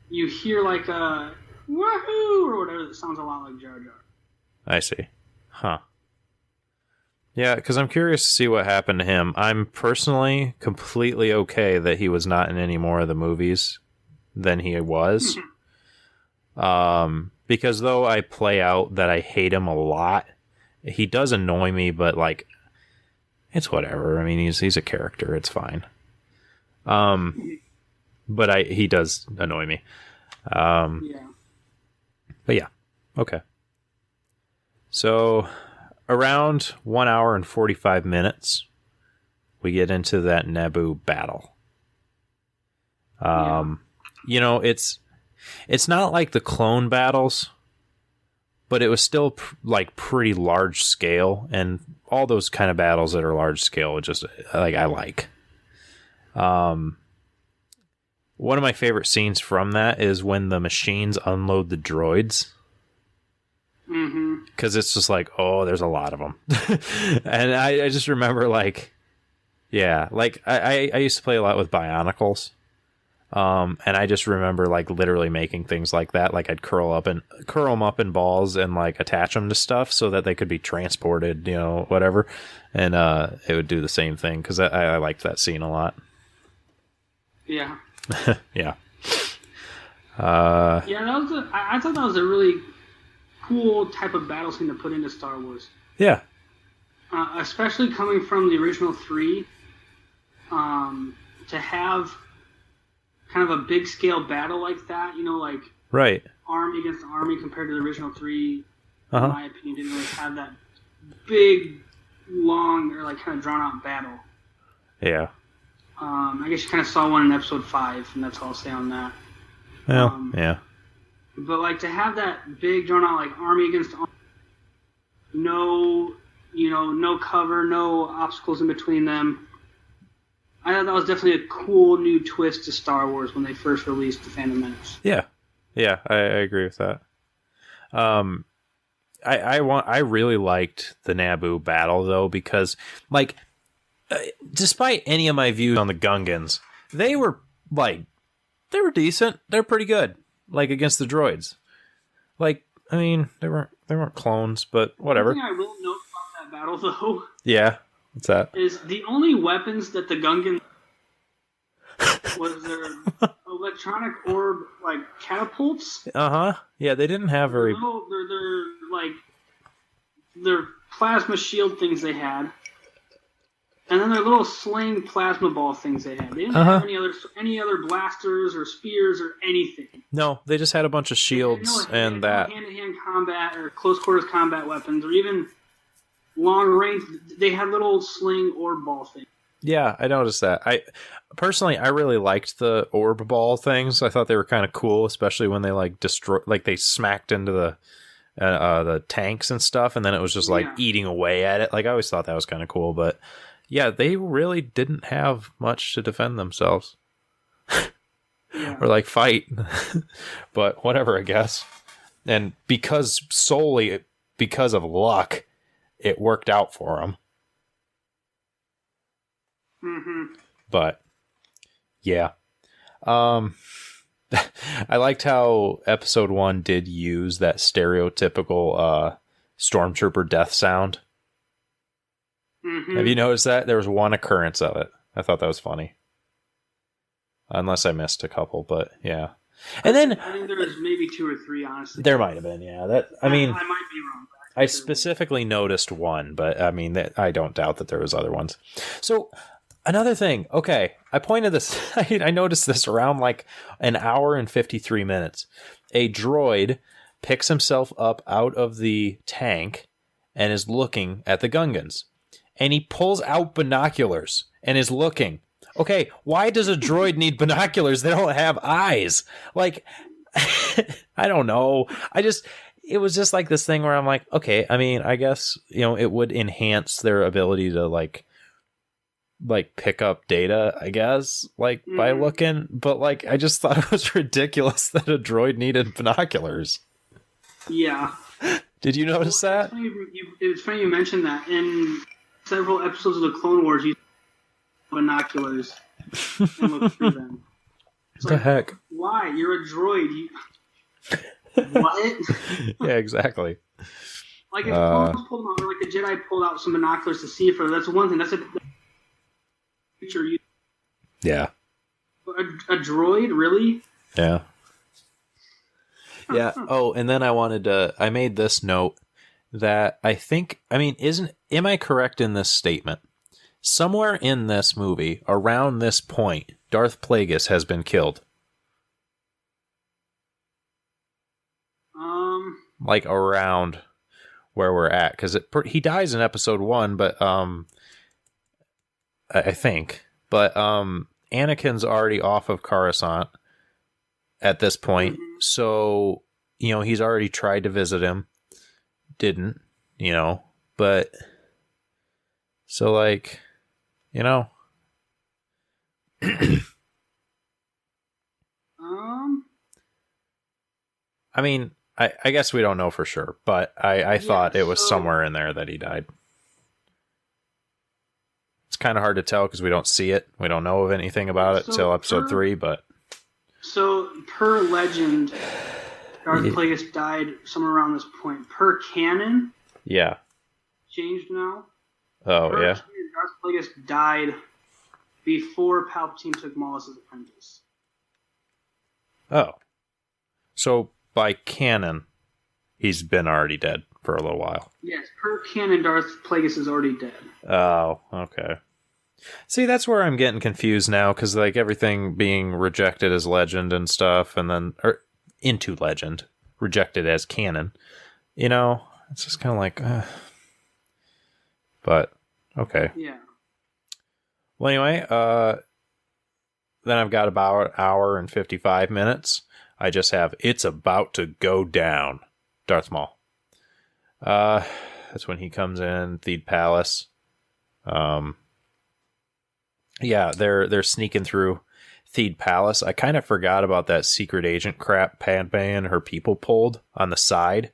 You hear like a woohoo or whatever that sounds a lot like Jar Jar. I see. Huh. Yeah, because I'm curious to see what happened to him. I'm personally completely okay that he was not in any more of the movies than he was. Because though I play out that I hate him a lot, he does annoy me, but like, it's whatever. I mean, he's a character. It's fine. But he does annoy me. But yeah. Okay. So around 1 hour and 45 minutes, we get into that Naboo battle. You know, it's not like the clone battles, but it was still like pretty large scale, and all those kind of battles that are large scale, just like I like. One of my favorite scenes from that is when the machines unload the droids. Because it's just like, oh, there's a lot of them. And I just remember, like, yeah, like I used to play a lot with Bionicles. And I just remember, like, literally making things like that. Like, I'd curl them up in balls and, like, attach them to stuff so that they could be transported, you know, whatever. And it would do the same thing, because I liked that scene a lot. Yeah. Yeah. Yeah, I thought that was a really cool type of battle scene to put into Star Wars. Yeah. Especially coming from the original 3, to have kind of a big scale battle like that, you know, like right, army against army compared to the original 3, in my opinion, didn't really have that big, long, or like kind of drawn out battle. Yeah. I guess you kind of saw one in episode 5, and that's all I'll say on that. Well, yeah. But like to have that big drawn out like army against army, no cover, no obstacles in between them. I thought that was definitely a cool new twist to Star Wars when they first released the Phantom Menace. Yeah, I agree with that. I really liked the Naboo battle though, because like, despite any of my views on the Gungans, they were decent. They're pretty good, like against the droids. Like, I mean, they weren't clones, but whatever. One thing I will note about that battle, though, Yeah, what's that? is the only weapons that the Gungans was their electronic orb, like catapults. Yeah, they didn't have very. They're like their plasma shield things they had, and then their little sling plasma ball things they had. They didn't have any other blasters or spears or anything. No, they just had a bunch of shields and that. No hand-to-hand combat or close quarters combat weapons or even long range. They had little sling orb ball things. Yeah, I noticed that. I really liked the orb ball things. I thought they were kind of cool, especially when they they smacked into the tanks and stuff, and then it was just eating away at it. Like, I always thought that was kind of cool, but yeah, they really didn't have much to defend themselves or fight. But whatever, I guess. And solely because of luck, it worked out for them. Mm-hmm. But yeah, I liked how episode 1 did use that stereotypical stormtrooper death sound. Mm-hmm. Have you noticed that? There was one occurrence of it. I thought that was funny. Unless I missed a couple, but yeah. And then I think there was maybe 2 or 3, honestly. There might have been, yeah. I might be wrong. I specifically noticed one, but I mean, I don't doubt that there was other ones. So another thing, okay, I pointed this. I noticed this around an hour and 53 minutes. A droid picks himself up out of the tank and is looking at the Gungans. And he pulls out binoculars and is looking. Okay, why does a droid need binoculars? They don't have eyes. Like, I don't know. It was just like this thing where I'm like, okay, I mean, I guess, it would enhance their ability to pick up data, I guess, by looking. But I just thought it was ridiculous that a droid needed binoculars. Yeah. Did you notice that? It's funny you mentioned that. In several episodes of the Clone Wars, you binoculars and look through them. It's what the heck? Why? You're a droid. What? Yeah, exactly. If Clones pulled them out, or a Jedi pulled out some binoculars to see for, that's one thing. That's a feature. Yeah. A droid, really? Yeah. Yeah. Oh, and then I made this note that am I correct in this statement? Somewhere in this movie, around this point, Darth Plagueis has been killed. Around where we're at, because he dies in episode 1, but I think, but Anakin's already off of Coruscant at this point, so he's already tried to visit him, didn't, but so I mean, I guess we don't know for sure, but I thought it was somewhere in there that he died. It's kind of hard to tell because we don't see it. We don't know of anything about it till episode 3, but... So, per legend, Darth Plagueis died somewhere around this point. Per canon... Yeah. Changed now. Oh, yeah. Darth Plagueis died before Palpatine took Maul as his apprentice. Oh. So... by canon, he's been already dead for a little while. Yes, per canon, Darth Plagueis is already dead. Oh, okay. See, that's where I'm getting confused now, because everything being rejected as legend and stuff, and then into legend, rejected as canon. It's just kind of but okay. Yeah. Well, anyway, then I've got about an hour and 55 minutes. I just have, it's about to go down. Darth Maul. That's when he comes in, Theed Palace. Yeah, they're sneaking through Theed Palace. I kind of forgot about that secret agent crap Padme and her people pulled on the side.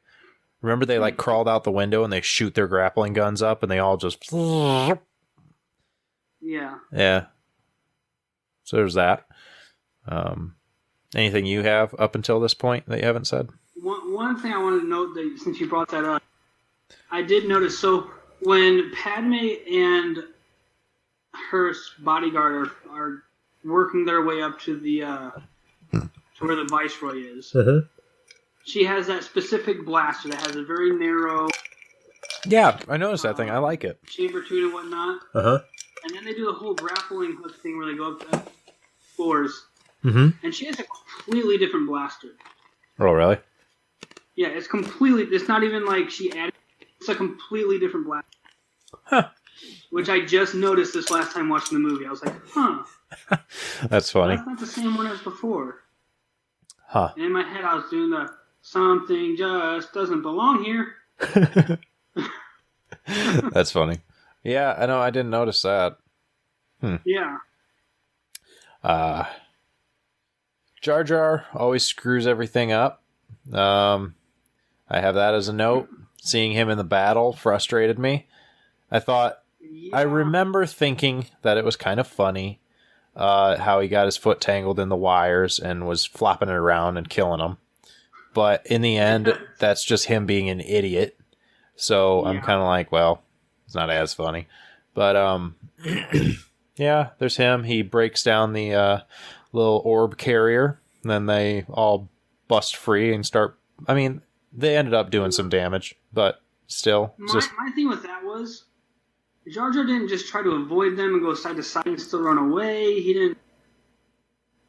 Remember they crawled out the window and they shoot their grappling guns up and they all just... Yeah. Yeah. So there's that. Anything you have up until this point that you haven't said? One one thing I wanted to note that since you brought that up, I did notice. So when Padme and her bodyguard are working their way up to the to where the Viceroy is, she has that specific blaster that has a very narrow. Yeah, I noticed that thing. I like it. Chamber tube and whatnot. And then they do the whole grappling hook thing where they go up to floors. And she has a completely different blaster. Oh, really? Yeah, it's completely. It's not even like she added. It's a completely different blaster. Huh. Which I just noticed this last time watching the movie. I was like, huh. That's funny. That's not the same one as before. Huh. And in my head, I was doing the something just doesn't belong here. That's funny. Yeah, I know. I didn't notice that. Yeah. Jar Jar always screws everything up. I have that as a note. Seeing him in the battle frustrated me. I remember thinking that it was kind of funny how he got his foot tangled in the wires and was flopping it around and killing them. But in the end, that's just him being an idiot. So I'm kind of like, well, it's not as funny. But yeah, there's him. He breaks down the little orb carrier. And then they all bust free and start. I mean, they ended up doing some damage, but still. My thing with that was Jar Jar didn't just try to avoid them and go side to side and still run away. He didn't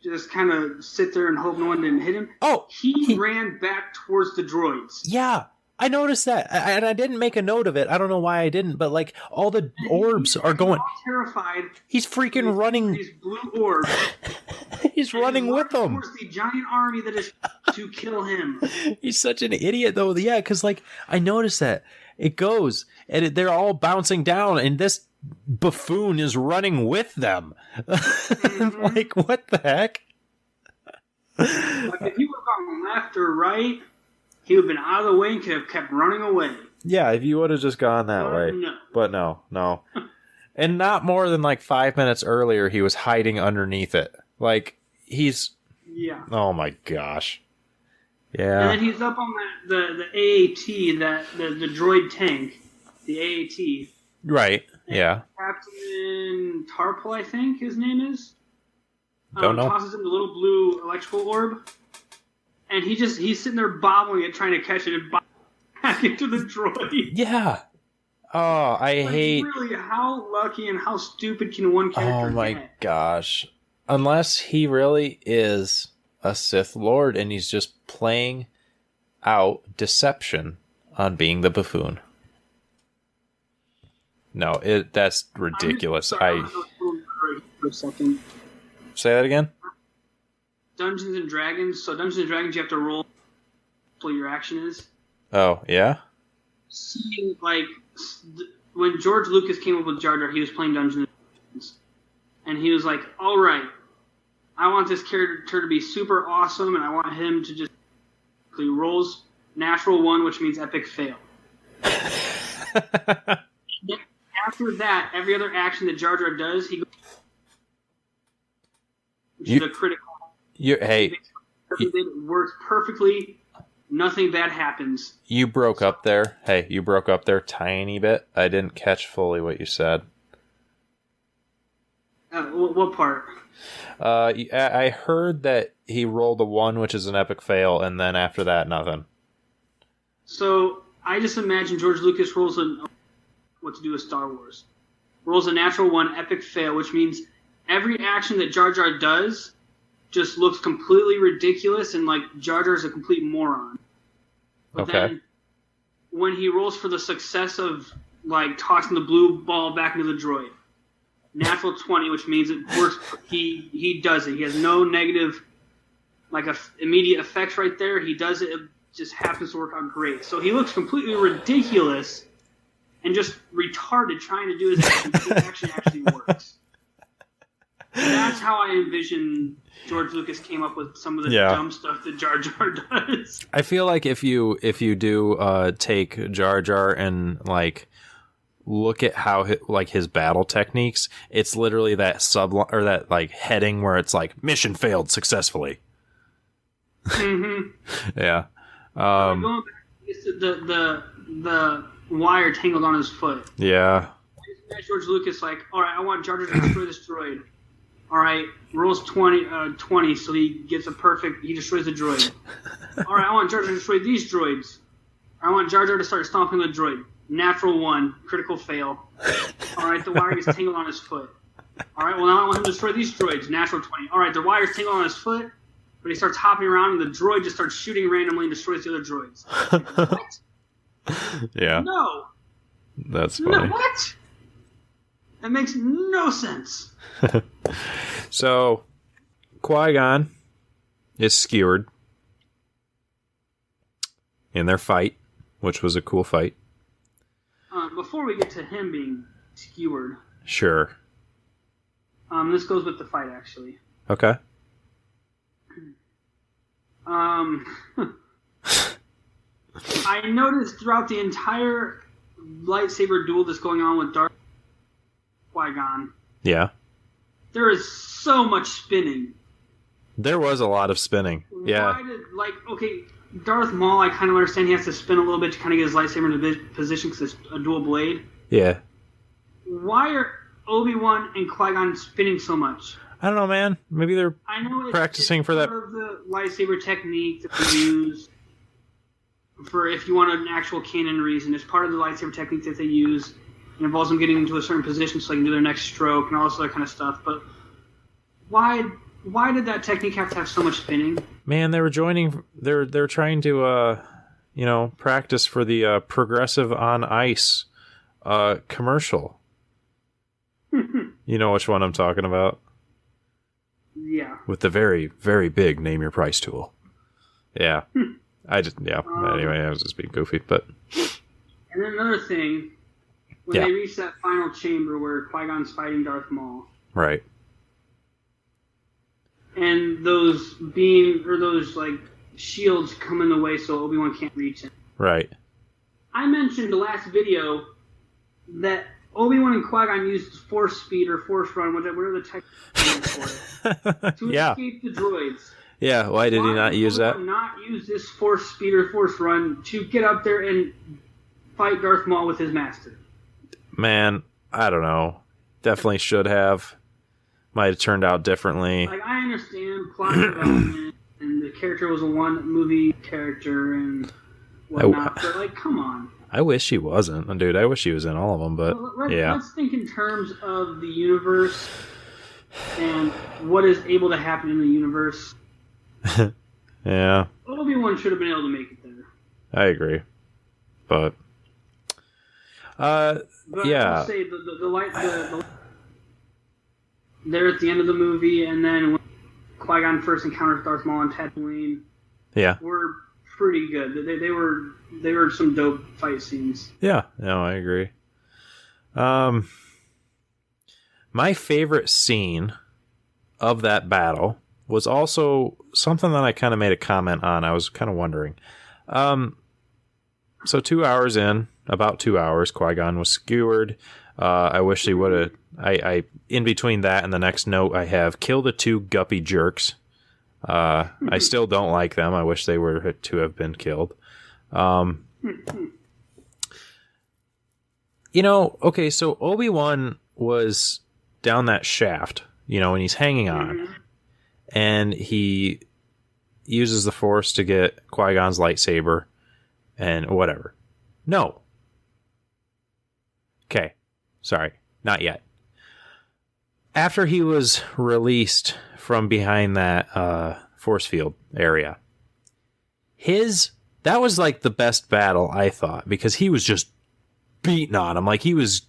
just kind of sit there and hope no one didn't hit him. Oh, he ran back towards the droids. Yeah, I noticed that, and I didn't make a note of it. I don't know why I didn't, but like all the orbs are going. Terrified. He's freaking running. These blue orbs. He's running with them. Towards the giant army that is to kill him. He's such an idiot, though. Yeah, because like I noticed that it goes and they're all bouncing down, and this buffoon is running with them. Like, what the heck? Like, if he would have gone left or right, he would have been out of the way and could have kept running away. Yeah, if you would have just gone that way. No. But no. And not more than like 5 minutes earlier, he was hiding underneath it. Like, he's... Yeah. Oh my gosh. Yeah. And then he's up on the AAT, the droid tank, the AAT. Right, yeah. Captain Tarple, I think his name is. Don't know. Tosses him the little blue electrical orb. And he's sitting there bobbling it, trying to catch it and bob back into the droid. Yeah. Oh, I hate... Really, how lucky and how stupid can one character get? Oh my get? gosh. Unless he really is a Sith Lord and he's just playing out deception on being the buffoon. No, that's ridiculous. For a second. Say that again? Dungeons and Dragons. So Dungeons and Dragons, you have to roll what your action is. Oh, yeah? See, like, when George Lucas came up with Jar Jar, he was playing Dungeons and Dragons. And he was like, all right, I want this character to be super awesome, and I want him to just... He rolls natural 1, which means epic fail. After that, every other action that Jar Jar does, he goes... Which is a critical... Hey... It works perfectly. Nothing bad happens. You broke up there. Hey, you broke up there tiny bit. I didn't catch fully what you said. What part? I heard that he rolled a 1, which is an epic fail, and then after that, nothing. So, I just imagine George Lucas rolls what to do with Star Wars. Rolls a natural 1, epic fail, which means every action that Jar Jar does just looks completely ridiculous and like Jar Jar's a complete moron. But then when he rolls for the success of like tossing the blue ball back into the droid, natural 20, which means it works. He does it. He has no negative like immediate effects right there. He does it. It just happens to work out great. So he looks completely ridiculous and just retarded trying to do his action. His action actually works. That's how I envision George Lucas came up with some of the dumb stuff that Jar Jar does. I feel like if you do take Jar Jar and like look at how his battle techniques, it's literally that or that like heading where it's like mission failed successfully. Mm-hmm. Yeah. Going back, it's the wire tangled on his foot. Yeah. George Lucas like, all right, I want Jar Jar to destroy this droid. All right, rolls 20, so he gets a perfect. He destroys the droid. All right, I want Jar Jar to destroy these droids. I want Jar Jar to start stomping the droid. Natural 1, critical fail. All right, the wire gets tangled on his foot. All right, well now I want him to destroy these droids. Natural 20. All right, the wire's tangled on his foot, but he starts hopping around, and the droid just starts shooting randomly and destroys the other droids. What? Yeah. No. That's funny. No, what? That makes no sense. So, Qui-Gon is skewered in their fight, which was a cool fight. Before we get to him being skewered, Sure. this goes with the fight, actually. Okay. I noticed throughout the entire lightsaber duel that's going on with Darth Qui-Gon, Yeah. there is so much spinning. There was a lot of spinning. Yeah. Why did, okay, Darth Maul, I kind of understand he has to spin a little bit to kind of get his lightsaber into position because it's a dual blade. Yeah. Why are Obi-Wan and Qui-Gon spinning so much? I don't know, man. Maybe they're I know practicing it's for that. part of the lightsaber technique that they use for, if you want an actual canon reason, it's part of the lightsaber technique that they use. It involves them getting into a certain position so they can do their next stroke and all this other kind of stuff. But why did that technique have to have so much spinning? Man, they were joining. They're trying to, practice for the Progressive on Ice commercial. You know which one I'm talking about? Yeah. With the very, very big name your price tool. Yeah. Anyway, I was just being goofy, but. And then another thing, when they reach that final chamber where Qui-Gon's fighting Darth Maul. Right. And those shields come in the way so Obi-Wan can't reach him. Right. I mentioned the last video that Obi-Wan and Qui-Gon used force speed or force run, whatever the tech is for it, to escape the droids. Yeah, why did he not use that? Not use this force speed or force run to get up there and fight Darth Maul with his master. Man, I don't know. Definitely should have. Might have turned out differently. Like, I understand plot development, and the character was a one-movie character and whatnot, but, come on. I wish he wasn't. Dude, I wish he was in all of them, but Let's think in terms of the universe and what is able to happen in the universe. Yeah. Obi-Wan should have been able to make it there. I agree. But yeah. I'll say they're at the end of the movie, and then when Qui-Gon first encounters Darth Maul on Tatooine, were pretty good. They were some dope fight scenes. Yeah, no, I agree. My favorite scene of that battle was also something that I kind of made a comment on. I was kind of wondering. So 2 hours in, about 2 hours, Qui-Gon was skewered. I wish he would have. I in between that and the next note, I have kill the two guppy jerks. I still don't like them. I wish they were to have been killed. Okay, so Obi-Wan was down that shaft, and he's hanging on. And he uses the Force to get Qui-Gon's lightsaber and whatever. No. Okay. Sorry. Not yet. After he was released from behind that force field area, that was like the best battle, I thought, because he was just beating on him. Like, he was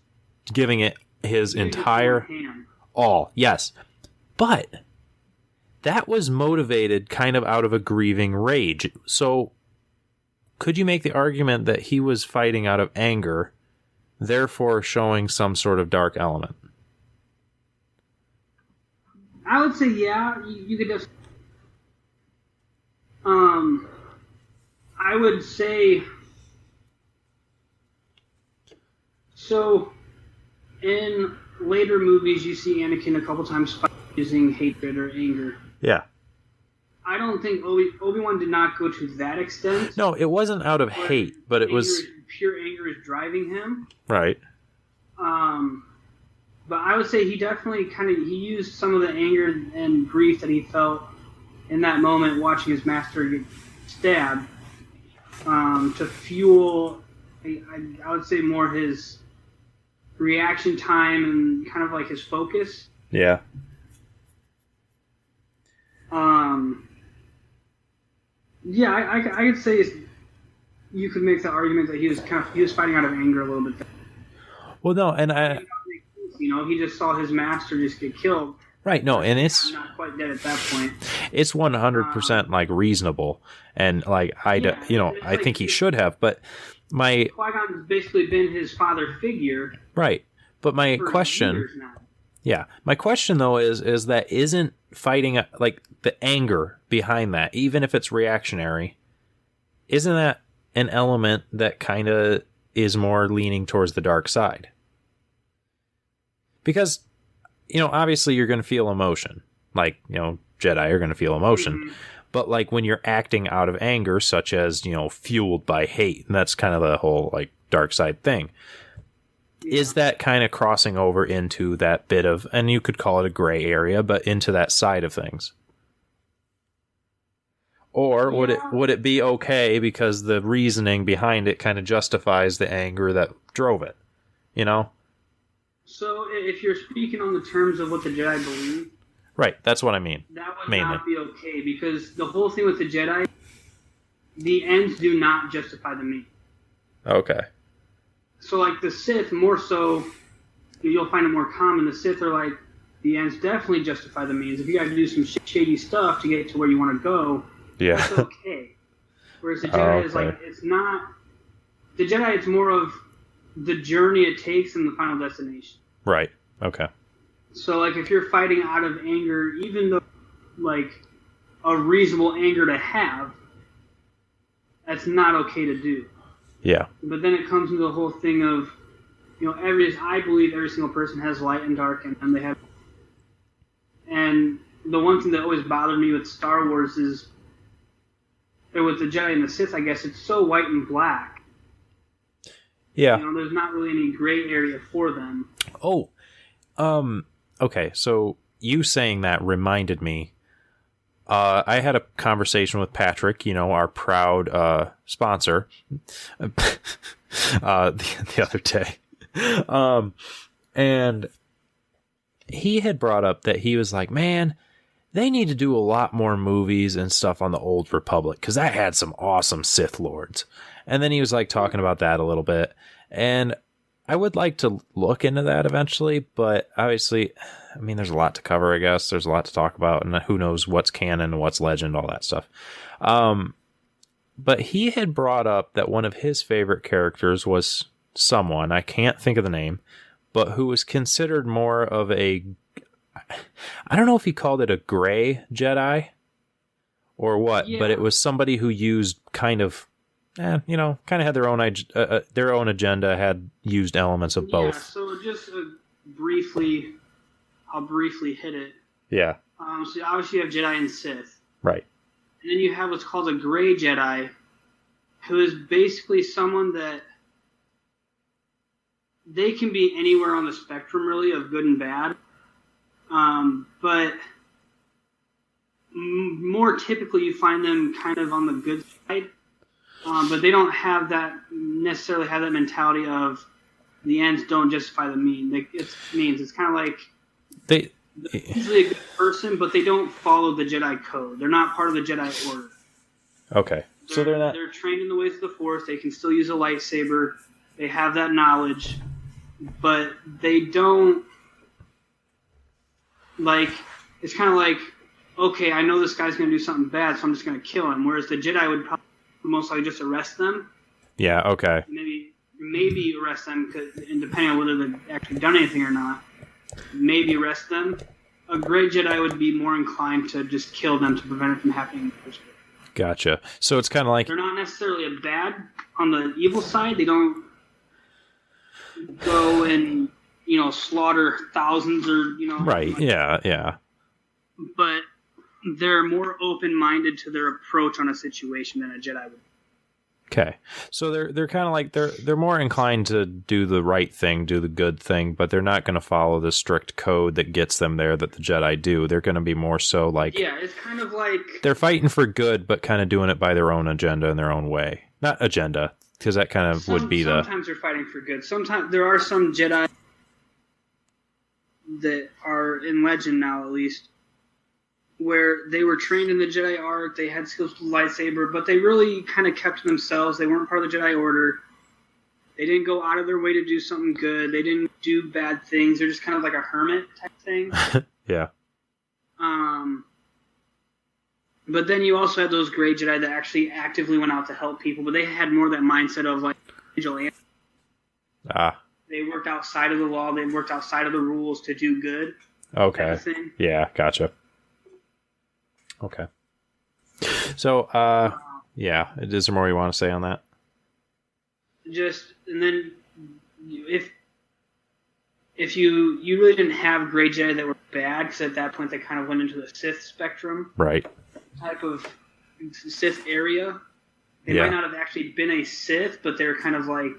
giving it his entire all. Yes. But that was motivated kind of out of a grieving rage. So could you make the argument that he was fighting out of anger, therefore showing some sort of dark element? I would say, yeah, you could just. I would say. So, in later movies, you see Anakin a couple times using hatred or anger. Yeah. I don't think Obi-Wan did not go to that extent. No, it wasn't out of hate, but it was... Pure anger is driving him. Right. But I would say he definitely he used some of the anger and grief that he felt in that moment watching his master get stabbed to fuel, I would say, more his reaction time and kind of like his focus. Yeah. Yeah, I could say you could make the argument that he was fighting out of anger a little bit. Well, no, and he just saw his master just get killed. Right, no, and it's not quite dead at that point. It's 100% like reasonable, and like I think he should have, but Qui-Gon's basically been his father figure. Right, but my question, my question though is that isn't fighting like the anger behind that, even if it's reactionary, isn't that an element that kind of is more leaning towards the dark side? Because, obviously you're going to feel emotion. Like, Jedi are going to feel emotion. Mm-hmm. But, like, when you're acting out of anger, such as, fueled by hate, and that's kind of the whole, like, dark side thing, is that kind of crossing over into that bit of, and you could call it a gray area, but into that side of things? Or would it be okay because the reasoning behind it kind of justifies the anger that drove it, So if you're speaking on the terms of what the Jedi believe... Right, that's what I mean. That would not be okay, because the whole thing with the Jedi, the ends do not justify the means. Okay. So like the Sith, more so, you'll find it more common, the Sith are like, the ends definitely justify the means. If you guys do some shady stuff to get to where you want to go, that's okay. Whereas the Jedi is like, it's not... The Jedi, it's more of the journey it takes and the final destination. Right. Okay. So, like, if you're fighting out of anger, even though, like, a reasonable anger to have, that's not okay to do. Yeah. But then it comes into the whole thing of, I believe every single person has light and dark, and they have... And the one thing that always bothered me with Star Wars is, or with the Jedi and the Sith, I guess, it's so white and black. Yeah. There's not really any gray area for them. Oh, okay. So you saying that reminded me. I had a conversation with Patrick, our proud sponsor, the other day, and he had brought up that he was like, "Man, they need to do a lot more movies and stuff on the Old Republic because that had some awesome Sith Lords." And then he was like talking about that a little bit, and I would like to look into that eventually, but obviously, I mean, there's a lot to cover, I guess. There's a lot to talk about, and who knows what's canon and what's legend, all that stuff. But he had brought up that one of his favorite characters was someone, I can't think of the name, but who was considered more of a, I don't know if he called it a gray Jedi or what, but it was somebody who used kind of, kind of had their own agenda, had used elements of both. Yeah, so just I'll briefly hit it. Yeah. So obviously you have Jedi and Sith. Right. And then you have what's called a gray Jedi, who is basically someone that they can be anywhere on the spectrum, really, of good and bad. But more typically you find them kind of on the good side. But they don't necessarily have that mentality of the ends don't justify the means. It's kind of like they're usually a good person, but they don't follow the Jedi code. They're not part of the Jedi Order. Okay. So they're not... They're trained in the ways of the Force. They can still use a lightsaber. They have that knowledge. But they don't... Like, it's kind of like, okay, I know this guy's going to do something bad, so I'm just going to kill him. Whereas the Jedi would probably most likely just arrest them. Yeah, okay. Maybe arrest them, and depending on whether they've actually done anything or not, maybe arrest them. A gray Jedi would be more inclined to just kill them to prevent it from happening in the first place. Gotcha. So it's kind of like... They're not necessarily a bad on the evil side. They don't go and, slaughter thousands or, Right, yeah. But they're more open-minded to their approach on a situation than a Jedi would. Okay, so they're kind of like they're more inclined to do the right thing, do the good thing, but they're not going to follow the strict code that gets them there that the Jedi do. They're going to be more so like, yeah, it's kind of like they're fighting for good, but kind of doing it by their own agenda and their own way. Not agenda, because that kind of would be sometimes they're fighting for good. Sometimes there are some Jedi that are in legend now, at least, where they were trained in the Jedi art, they had skills with the lightsaber, but they really kind of kept to themselves. They weren't part of the Jedi Order. They didn't go out of their way to do something good. They didn't do bad things. They're just kind of like a hermit type thing. Yeah. But then you also had those gray Jedi that actually actively went out to help people, but they had more that mindset of like vigilante. They worked outside of the law. They worked outside of the rules to do good. Okay. Type of thing. Yeah, gotcha. Okay. So, yeah, is there more you want to say on that? And then if you really didn't have gray Jedi that were bad, because at that point they kind of went into the Sith spectrum. Right. Type of Sith area. They might not have actually been a Sith, but they're kind of like,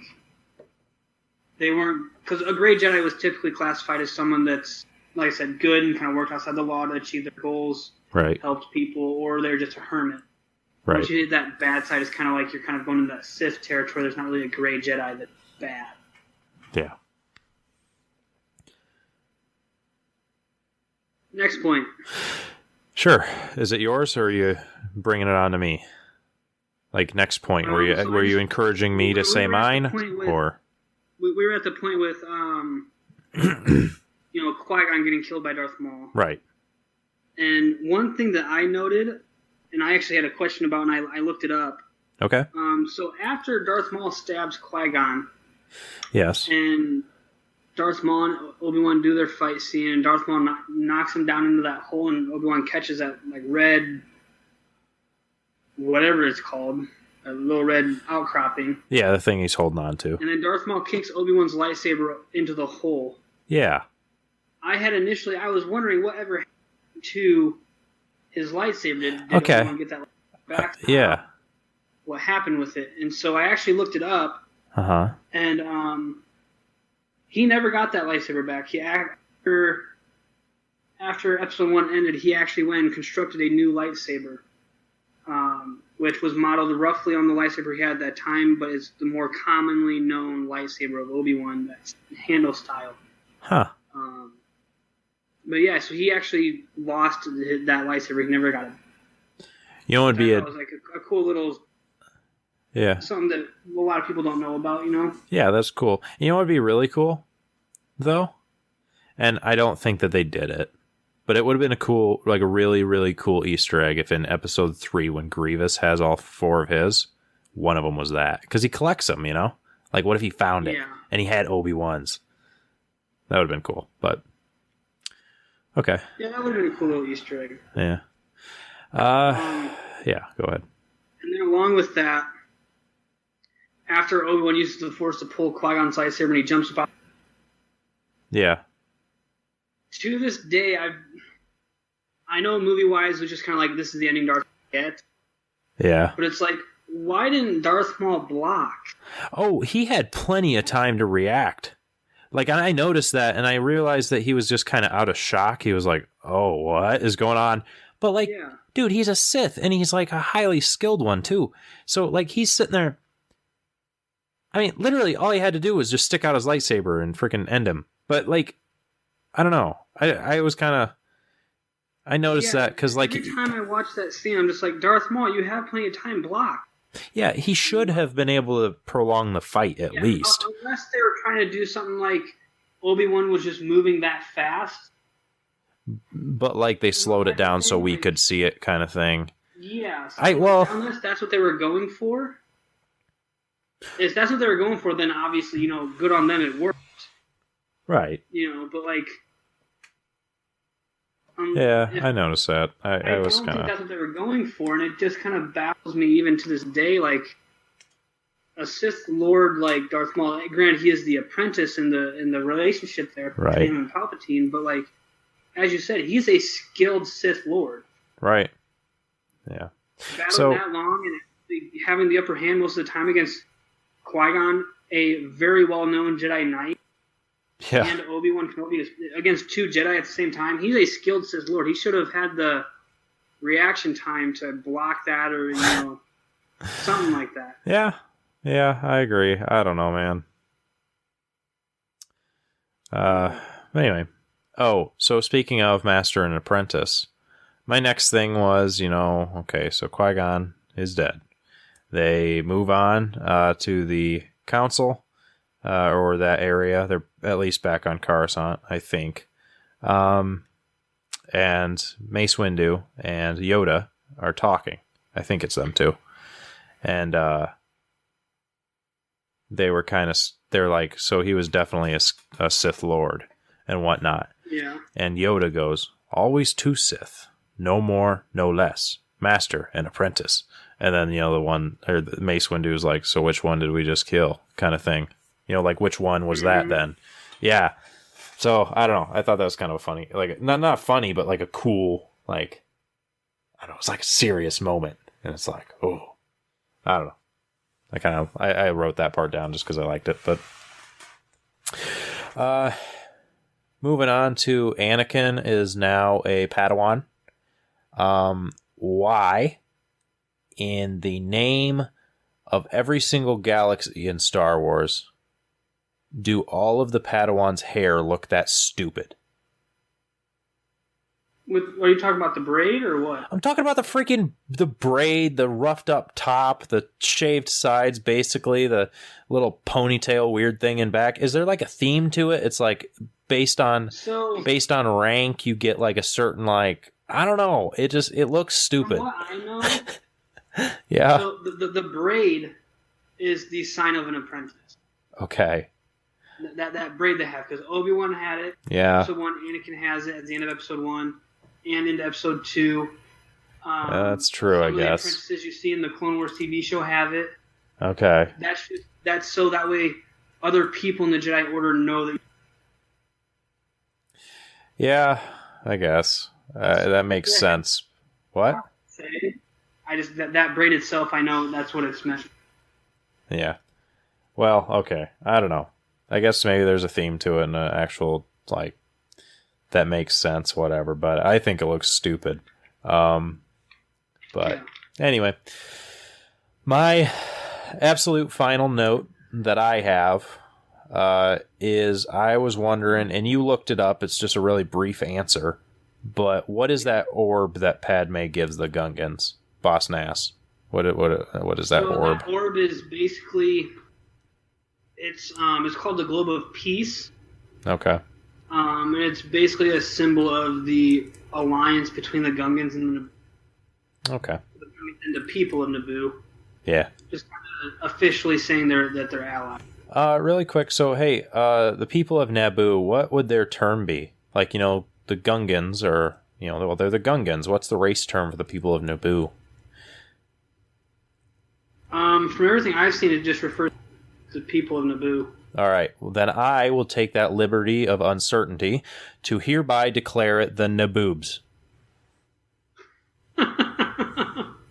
they weren't, because a gray Jedi was typically classified as someone that's, like I said, good and kind of worked outside the law to achieve their goals. Right. Helped people, or they're just a hermit. Right. Once you hit that bad side, it's kind of like you're kind of going into that Sith territory. There's not really a gray Jedi that's bad. Yeah. Next point. Sure. Is it yours, or are you bringing it on to me? Like, next point. Were you encouraging me to say mine, or? We were at the point with, Qui-Gon getting killed by Darth Maul. Right. And one thing that I noted, and I actually had a question about, and I looked it up. Okay. So after Darth Maul stabs Qui-Gon, yes, and Darth Maul and Obi-Wan do their fight scene, and Darth Maul knocks him down into that hole, and Obi-Wan catches that like red, whatever it's called, a little red outcropping. Yeah, the thing he's holding on to. And then Darth Maul kicks Obi-Wan's lightsaber into the hole. Yeah. I was wondering whatever happened to his lightsaber. Did okay. Obi-Wan get that back? Yeah. What happened with it? And so I actually looked it up. Uh-huh. And he never got that lightsaber back. After Episode 1 ended, he actually went and constructed a new lightsaber, which was modeled roughly on the lightsaber he had at that time, but it's the more commonly known lightsaber of Obi-Wan, that's handle style. Huh. But yeah, so he actually lost that lightsaber. He never got it. You know what would be That was like a cool little... Yeah. Something that a lot of people don't know about, you know? Yeah, that's cool. You know what would be really cool, though? And I don't think that they did it, but it would have been a really, really cool Easter egg if in Episode 3, when Grievous has all 4 of his, one of them was that. Because he collects them, you know? Like, what if he found it and he had Obi-Wan's? That would have been cool, but... Okay. Yeah, that would have been a cool little Easter egg. Yeah. Yeah, go ahead. And then along with that, after Obi-Wan uses the Force to pull Qui-Gon's lightsaber and he jumps up. Yeah. To this day, I know movie-wise it was just kind of like, this is the ending Darth Maul gets. Yeah. But it's like, why didn't Darth Maul block? Oh, he had plenty of time to react. Like, I noticed that, and I realized that he was just kind of out of shock. He was like, oh, what is going on? But, like, dude, he's a Sith, and he's, like, a highly skilled one, too. So, like, he's sitting there. I mean, literally, all he had to do was just stick out his lightsaber and freaking end him. But, like, I don't know. I was kind of... I noticed that, because, like... Every time I watch that scene, I'm just like, Darth Maul, you have plenty of time, block. Yeah, he should have been able to prolong the fight at least. Unless they were trying to do something like Obi-Wan was just moving that fast. But like they slowed it down so we could see it kind of thing. Yeah. So unless that's what they were going for. If that's what they were going for, then obviously, good on them, it worked. Right. But like... I noticed that. I was don't kind think of... that's what they were going for, and it just kind of baffles me even to this day. Like, a Sith Lord like Darth Maul, granted, he is the apprentice in the relationship there between him and Palpatine, but like, as you said, he's a skilled Sith Lord. Right. Yeah. Battling that long and having the upper hand most of the time against Qui-Gon, a very well-known Jedi Knight, and Obi-Wan Kenobi against two Jedi at the same time. He's a skilled Sith Lord. He should have had the reaction time to block that or, something like that. Yeah. Yeah, I agree. I don't know, man. Anyway. Oh, so speaking of Master and Apprentice, my next thing was, okay, so Qui-Gon is dead. They move on to the council, or that area. They're at least back on Coruscant, I think. And Mace Windu and Yoda are talking. I think it's them too. And they're like, so he was definitely a Sith Lord and whatnot. Yeah. And Yoda goes, always two Sith. No more, no less. Master and apprentice. And then, the one, or the Mace Windu is like, so which one did we just kill? Kind of thing. Like, which one was that then? Yeah. So, I don't know. I thought that was kind of funny. Like, not funny, but like a cool, like, I don't know. It's like a serious moment. And it's like, oh, I don't know. I wrote that part down just because I liked it. But, moving on to Anakin is now a Padawan. Why, in the name of every single galaxy in Star Wars, do all of the Padawans' hair look that stupid? Are you talking about the braid or what? I'm talking about the braid, the roughed up top, the shaved sides, basically, the little ponytail weird thing in back. Is there like a theme to it? It's like based on rank, you get like a certain like, I don't know. It looks stupid. From what I know, yeah. So the braid is the sign of an apprentice. Okay. That braid they have, because Obi-Wan had it. Yeah. Episode 1, Anakin has it at the end of Episode 1 and into Episode 2. That's true, I guess. Some of the apprentices you see in the Clone Wars TV show have it. Okay. That's so that way other people in the Jedi Order know that. Yeah, I guess. That makes sense. What? I just that braid itself, I know that's what it's meant. Yeah. Well, okay. I don't know. I guess maybe there's a theme to it and an actual, like, that makes sense, whatever. But I think it looks stupid. Anyway, my absolute final note that I have is I was wondering, and you looked it up, it's just a really brief answer, but what is that orb that Padme gives the Gungans? Boss Nass. What is that orb? That orb is basically... It's called the Globe of Peace. Okay. And it's basically a symbol of the alliance between the Gungans and the people of Naboo. Yeah. Just kind of officially saying that they're allies. Really quick. So, hey, the people of Naboo, what would their term be? Like, the Gungans are, well, they're the Gungans. What's the race term for the people of Naboo? From everything I've seen, it just refers to the people of Naboo. All right. Well, then I will take that liberty of uncertainty to hereby declare it the Naboobs.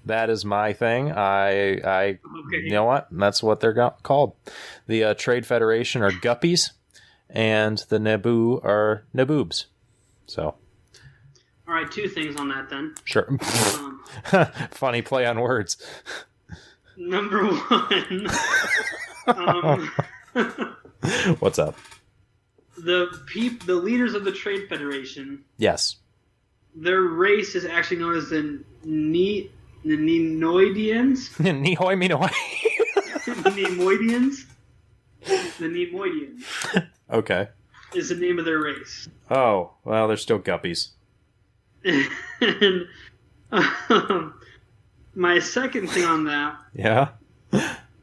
That is my thing. Okay. You know what? That's what they're called. The Trade Federation are Guppies, and the Naboo are Naboobs. So. All right, two things on that then. Sure. Funny play on words. Number one. What's up? The leaders of the Trade Federation. Yes. Their race is actually known as the Neimoidians. Nihoi Minoi. Neimoidians. The Neimoidians. Okay. Is the name of their race. Oh, well, they're still Guppies. And my second thing on that. Yeah.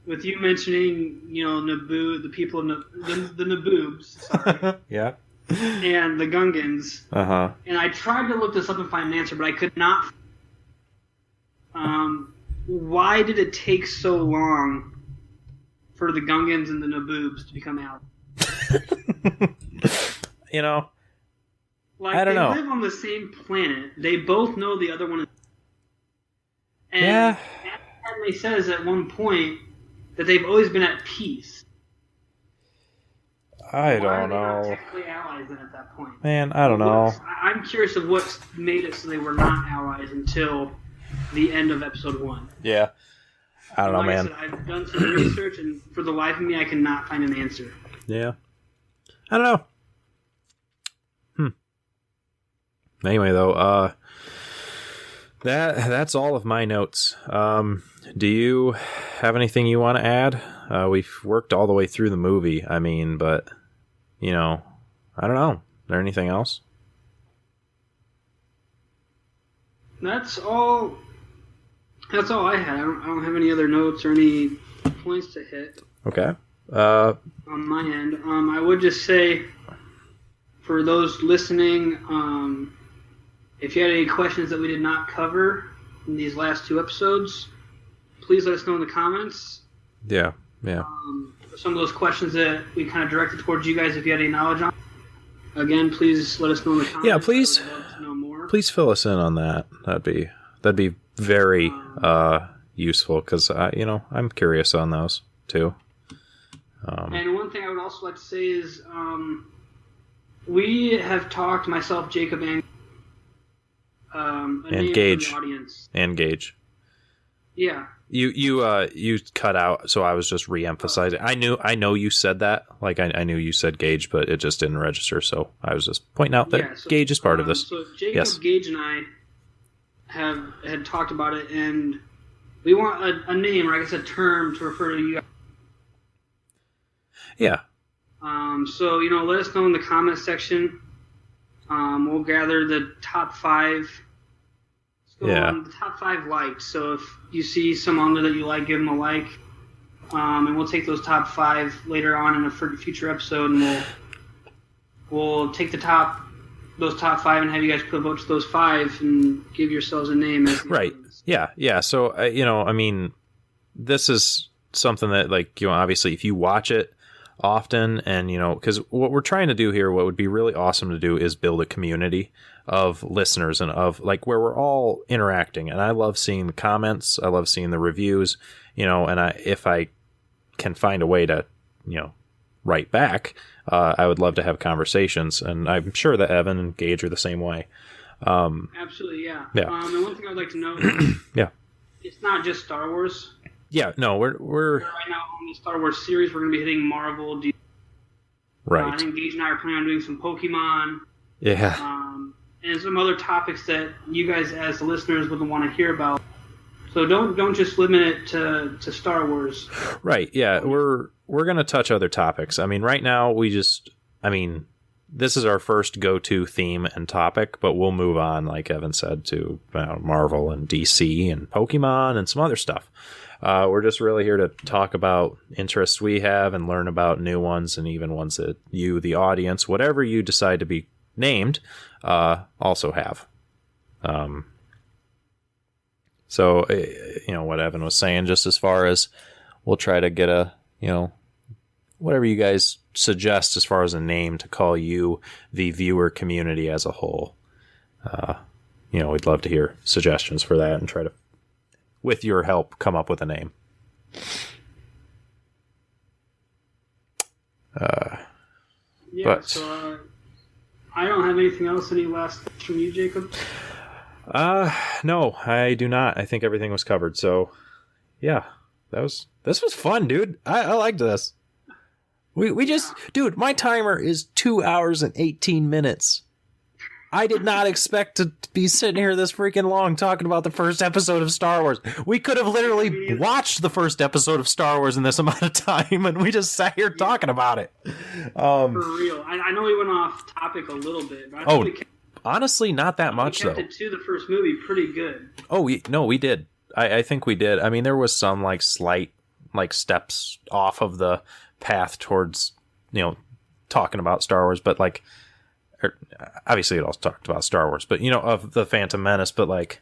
With you mentioning, Naboo, the people of the Naboobs, sorry. Yeah. And the Gungans. Uh-huh. And I tried to look this up and find an answer, but I could not. Why did it take so long for the Gungans and the Naboobs to become allies? I don't know. They live on the same planet. They both know the other one is And Padme says at one point that they've always been at peace. I Why don't are they know. not technically allies then at that point? Man, I don't know. I'm curious of what made it so they were not allies until the end of episode 1. Yeah. I don't know, like man. I said, I've done some research, and for the life of me, I cannot find an answer. Yeah. I don't know. Anyway, though, that's all of my notes. Do you have anything you want to add? We've worked all the way through the movie. I mean, but, I don't know. Is there anything else? That's all I had. I don't have any other notes or any points to hit. Okay. On my end. I would just say, for those listening, if you had any questions that we did not cover in these last 2 episodes, please let us know in the comments. Yeah. Some of those questions that we kind of directed towards you guys, if you had any knowledge on. Again, please let us know in the comments. Yeah, please. I would love to know more. Please fill us in on that. That'd be very useful, because I'm curious on those too. And one thing I would also like to say is, we have talked, myself, Jacob, and Gage. For the audience. And Gage. Yeah. You cut out, so I was just re-emphasizing. I know you said that. Like, I knew you said Gage, but it just didn't register, so I was just pointing out that Gage is part of this. So Jacob, yes. Gage, and I had talked about it, and we want a name, or I guess a term, to refer to you guys. Yeah. So, let us know in the comment section. We'll gather the top 5. The top 5 liked. So if you see some on there that you like, give them a like. And we'll take those top 5 later on in a future episode, and we'll take those top 5 and have you guys put a vote to those 5 and give yourselves a name. Right. Audience. Yeah. So, this is something that, obviously if you watch it often, and because what we're trying to do here, what would be really awesome to do, is build a community of listeners and of where we're all interacting. And I love seeing the comments, I love seeing the reviews, and if I can find a way to write back, I would love to have conversations, and I'm sure that Evan and Gage are the same way. Absolutely, yeah. And one thing I'd like to note, yeah, it's not just Star Wars. Yeah, no, we're right now on the Star Wars series. We're going to be hitting Marvel. Right. I think Gage and I are planning on doing some Pokemon. Yeah. And some other topics that you guys, as the listeners, would want to hear about. So don't just limit it to Star Wars. Right. Yeah, we're going to touch other topics. I mean, right now this is our first go-to theme and topic, but we'll move on, like Evan said, to Marvel and DC and Pokemon and some other stuff. We're just really here to talk about interests we have and learn about new ones, and even ones that you, the audience, whatever you decide to be named, also have. So, what Evan was saying, just as far as we'll try to get whatever you guys suggest as far as a name to call you, the viewer community as a whole. We'd love to hear suggestions for that and try to, with your help, come up with a name. So I don't have anything else. Any last thoughts from you, Jacob? No, I do not. I think everything was covered. So, yeah, this was fun, dude. I liked this. We just, dude, my timer is 2 hours and 18 minutes. I did not expect to be sitting here this freaking long talking about the first episode of Star Wars. We could have literally watched the first episode of Star Wars in this amount of time, and we just sat here talking about it. For real. I know we went off topic a little bit, but honestly, not that much, though. We kept it to the first movie pretty good. Oh, we did. I think we did. I mean, there was some, slight, steps off of the path towards, talking about Star Wars, but, obviously it all talked about Star Wars, but of the Phantom Menace, but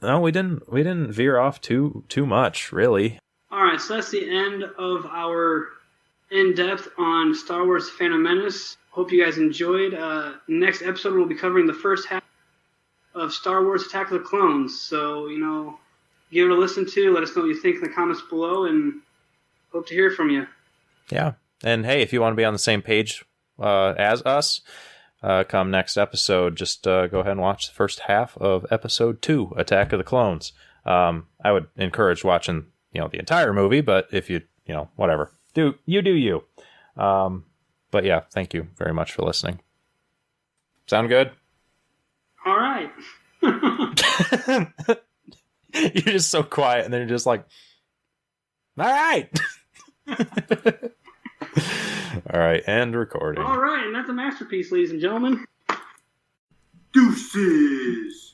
no, we didn't veer off too much, really. All right, so that's the end of our in-depth on Star Wars Phantom Menace. Hope you guys enjoyed. Next episode we'll be covering the first half of Star Wars Attack of the Clones. So give it a listen to. Let us know what you think in the comments below, and hope to hear from you. Yeah. And hey, if you want to be on the same page as us, come next episode, just go ahead and watch the first half of episode 2, Attack of the Clones. I would encourage watching, the entire movie, but if you, whatever, do you. But yeah, thank you very much for listening. Sound good? All right. You're just so quiet, and then you're just like, all right. All right, and recording. All right, and that's a masterpiece, ladies and gentlemen. Deuces!